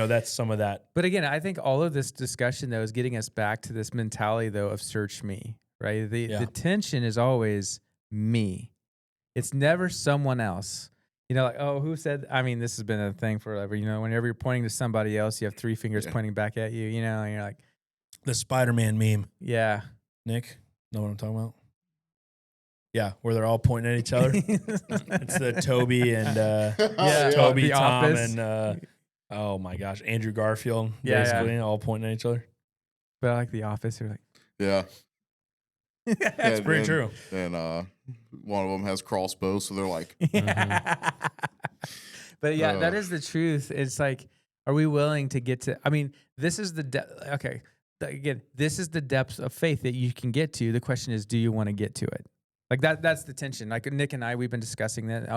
[SPEAKER 2] that's some of that.
[SPEAKER 4] But again, I think all of this discussion though is getting us back to this mentality though of search me, right?
[SPEAKER 2] Yeah.
[SPEAKER 4] The tension is always me. It's never someone else. Like, oh, who said? I mean, this has been a thing forever. Whenever you're pointing to somebody else, you have three fingers
[SPEAKER 3] Yeah.
[SPEAKER 4] pointing back at you. And you're like,
[SPEAKER 2] The Spider-Man meme.
[SPEAKER 4] yeah.
[SPEAKER 2] Nick, know what I'm talking about? Yeah, where they're all pointing at each other. It's the Toby and
[SPEAKER 4] Yeah.
[SPEAKER 2] Toby,
[SPEAKER 4] The
[SPEAKER 2] Tom,
[SPEAKER 4] Office.
[SPEAKER 2] and oh my gosh, Andrew Garfield,
[SPEAKER 4] Yeah,
[SPEAKER 2] basically all pointing at each other.
[SPEAKER 4] But I like The Office. You're like,
[SPEAKER 3] Yeah.
[SPEAKER 2] That's pretty true.
[SPEAKER 3] And one of them has crossbows, so they're like,
[SPEAKER 4] But yeah, that
[SPEAKER 3] Uh.
[SPEAKER 4] is the truth. It's like, are we willing to get to? I mean, this is okay. Again, this is the depth of faith that you can get to. The question is, do you want to get to it? Like that's the tension. Like Nick and I, we've been discussing that,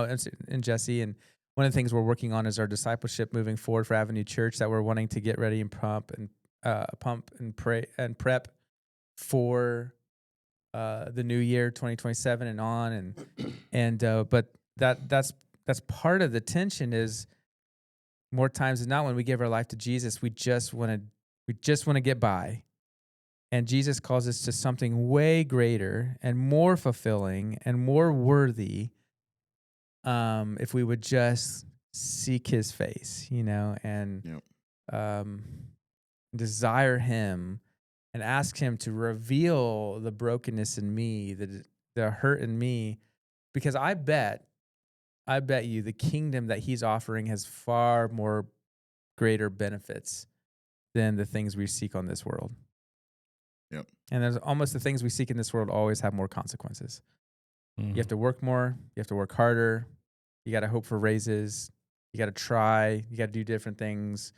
[SPEAKER 4] and Jesse, and one of the things we're working on is our discipleship moving forward for Avenue Church that we're wanting to get ready and pump and pray and prep for the new year 2027 and on but that's part of the tension is more times than not when we give our life to Jesus we just want to get by, and Jesus calls us to something way greater and more fulfilling and more worthy if we would just seek his face, and desire him and ask him to reveal the brokenness in me, the hurt in me, because I bet you the kingdom that he's offering has far more greater benefits than the things we seek on this world.
[SPEAKER 3] Yep.
[SPEAKER 4] And there's almost the things we seek in this world always have more consequences.
[SPEAKER 2] Mm-hmm.
[SPEAKER 4] You have to work more. You have to work harder. You got to hope for raises. You got to try. You got to do different things.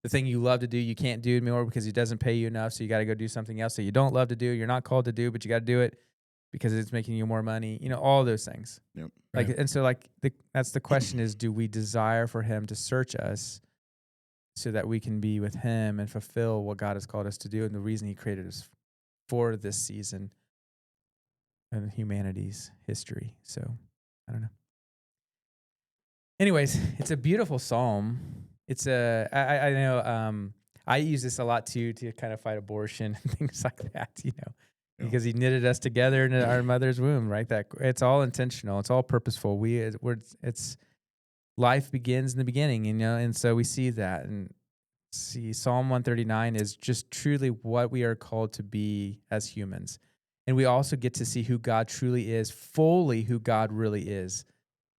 [SPEAKER 4] The thing you love to do, you can't do anymore because it doesn't pay you enough. So you got to go do something else that you don't love to do. You're not called to do, but you got to do it because it's making you more money. All those things.
[SPEAKER 3] Yep.
[SPEAKER 4] Like,
[SPEAKER 2] Right.
[SPEAKER 4] and so that's the question is, do we desire for him to search us so that we can be with him and fulfill what God has called us to do and the reason he created us for this season in humanity's history. So I don't know. Anyways, it's a beautiful psalm. It's I know I use this a lot too to kind of fight abortion and things like that, because he knitted us together in our mother's womb, right? That it's all intentional, it's all purposeful. It's life begins in the beginning, and so we see that and see Psalm 139 is just truly what we are called to be as humans. And we also get to see who God truly is, fully who God really is,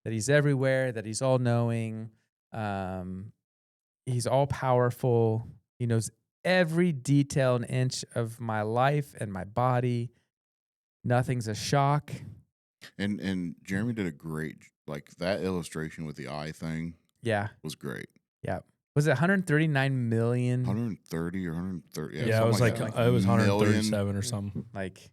[SPEAKER 4] that he's everywhere, that he's all knowing, he's all powerful. He knows every detail and inch of my life and my body. Nothing's a shock.
[SPEAKER 3] And Jeremy did a great, like that illustration with the eye thing.
[SPEAKER 4] Yeah.
[SPEAKER 3] Was great.
[SPEAKER 4] Yeah. Was it 139 million?
[SPEAKER 3] 130 or 130.
[SPEAKER 2] Yeah, it was like
[SPEAKER 3] that.
[SPEAKER 2] it was
[SPEAKER 3] Million.
[SPEAKER 2] 137 or something.
[SPEAKER 4] Like,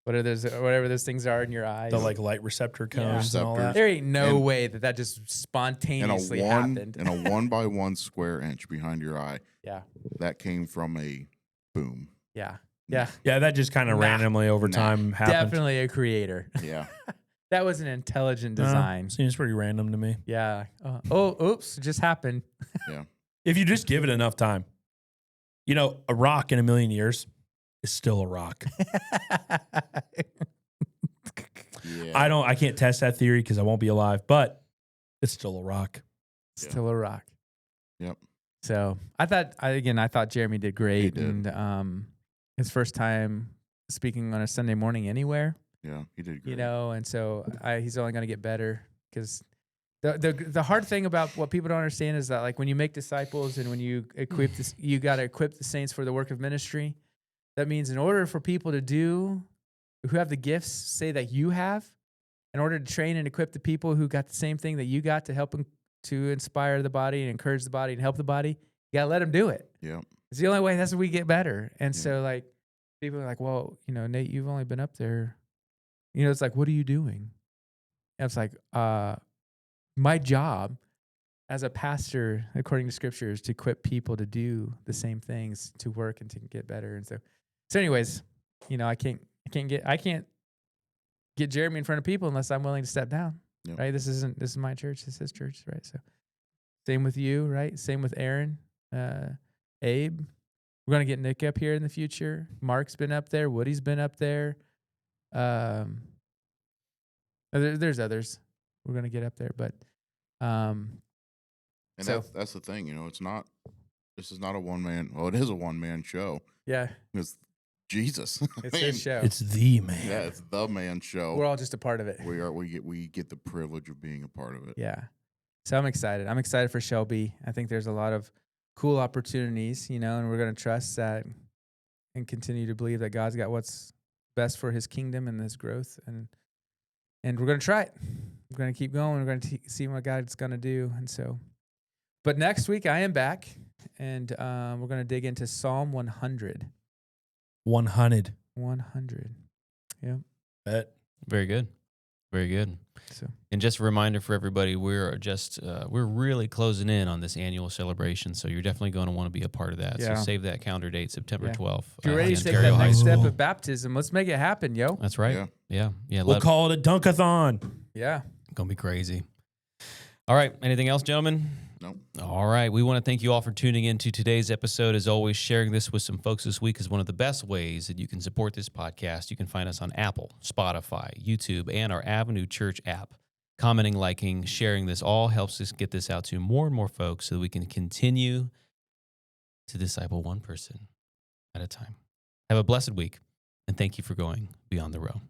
[SPEAKER 4] whatever those things are in your eyes.
[SPEAKER 2] The like light receptor cones and all that.
[SPEAKER 4] There ain't no
[SPEAKER 3] And-
[SPEAKER 4] way that just spontaneously
[SPEAKER 3] and
[SPEAKER 4] happened.
[SPEAKER 3] a 1x1 square inch behind your eye.
[SPEAKER 4] Yeah.
[SPEAKER 3] That came from a boom.
[SPEAKER 4] Yeah. Yeah.
[SPEAKER 2] Yeah, that just kind of
[SPEAKER 4] Nah.
[SPEAKER 2] randomly over time happened.
[SPEAKER 4] Definitely a creator.
[SPEAKER 3] Yeah.
[SPEAKER 4] That was an intelligent design.
[SPEAKER 2] Seems pretty random to me.
[SPEAKER 4] Yeah. Oops, it just happened.
[SPEAKER 3] Yeah.
[SPEAKER 2] If you just give it enough time, a rock in a million years is still a rock.
[SPEAKER 3] Yeah.
[SPEAKER 2] I can't test that theory because I won't be alive, but it's still a rock.
[SPEAKER 4] Still a rock.
[SPEAKER 3] Yep.
[SPEAKER 4] So I thought Jeremy did great.
[SPEAKER 3] He did.
[SPEAKER 4] And his first time speaking on a Sunday morning anywhere,
[SPEAKER 3] Yeah. He did great.
[SPEAKER 4] and so he's only going to get better because the hard thing about what people don't understand is that like when you make disciples and when you equip this, you got to equip the saints for the work of ministry. That means in order for people to do who have the gifts, say that you have, in order to train and equip the people who got the same thing that you got to help them to inspire the body and encourage the body and help the body, you got to let them do it.
[SPEAKER 3] Yeah.
[SPEAKER 4] It's the only way. That's how we get better. And
[SPEAKER 3] Yeah.
[SPEAKER 4] so like people are like, well, Nate, you've only been up there. It's like, what are you doing? And it's like, my job as a pastor, according to scripture, is to equip people to do the same things, to work and to get better. And so anyways, I can't get Jeremy in front of people unless I'm willing to step down.
[SPEAKER 3] Yep.
[SPEAKER 4] Right? This is my church. This is his church. Right? So same with you, right? Same with Aaron, Abe. We're going to get Nick up here in the future. Mark's been up there. Woody's been up there. There's others we're going to get up there, but
[SPEAKER 3] And
[SPEAKER 4] so-
[SPEAKER 3] that's the thing, this is not a one man. Well, it is a one man show.
[SPEAKER 4] yeah,
[SPEAKER 3] It's Jesus.
[SPEAKER 4] it's
[SPEAKER 3] Man,
[SPEAKER 4] his show.
[SPEAKER 2] It's the man.
[SPEAKER 3] Yeah, it's the man show.
[SPEAKER 4] We're all just a part of it.
[SPEAKER 3] We get the privilege of being a part of it.
[SPEAKER 4] Yeah. So I'm excited. I'm excited for Shelby. I think there's a lot of cool opportunities, and we're going to trust that and continue to believe that God's got what's best for his kingdom and his growth. And we're going to try it. We're going to keep going. We're going to see what God's going to do. And so, but next week I am back and we're going to dig into Psalm 100.
[SPEAKER 2] 100.
[SPEAKER 4] 100. Yeah.
[SPEAKER 2] Bet.
[SPEAKER 1] Very good. Very good.
[SPEAKER 4] So
[SPEAKER 1] And just a reminder for everybody, we're really closing in on this annual celebration, so you're definitely going to want to be a part of that.
[SPEAKER 4] Yeah.
[SPEAKER 1] So save that calendar date, September
[SPEAKER 4] Yeah.
[SPEAKER 1] 12th.
[SPEAKER 4] if you're ready
[SPEAKER 1] in
[SPEAKER 4] to take
[SPEAKER 1] Ontario
[SPEAKER 4] that
[SPEAKER 1] High
[SPEAKER 4] next step
[SPEAKER 1] School.
[SPEAKER 4] of baptism, let's make it happen, yo.
[SPEAKER 1] That's right.
[SPEAKER 3] Yeah.
[SPEAKER 1] Yeah.
[SPEAKER 2] We'll call it a dunkathon.
[SPEAKER 4] Yeah.
[SPEAKER 1] Gonna be crazy. All right. Anything else, gentlemen?
[SPEAKER 3] Nope.
[SPEAKER 1] All right. We want to thank you all for tuning in to today's episode. As always, sharing this with some folks this week is one of the best ways that you can support this podcast. You can find us on Apple, Spotify, YouTube, and our Avenue Church app. commenting, liking, sharing this all helps us get this out to more and more folks so that we can continue to disciple one person at a time. Have a blessed week, and thank you for going beyond the row.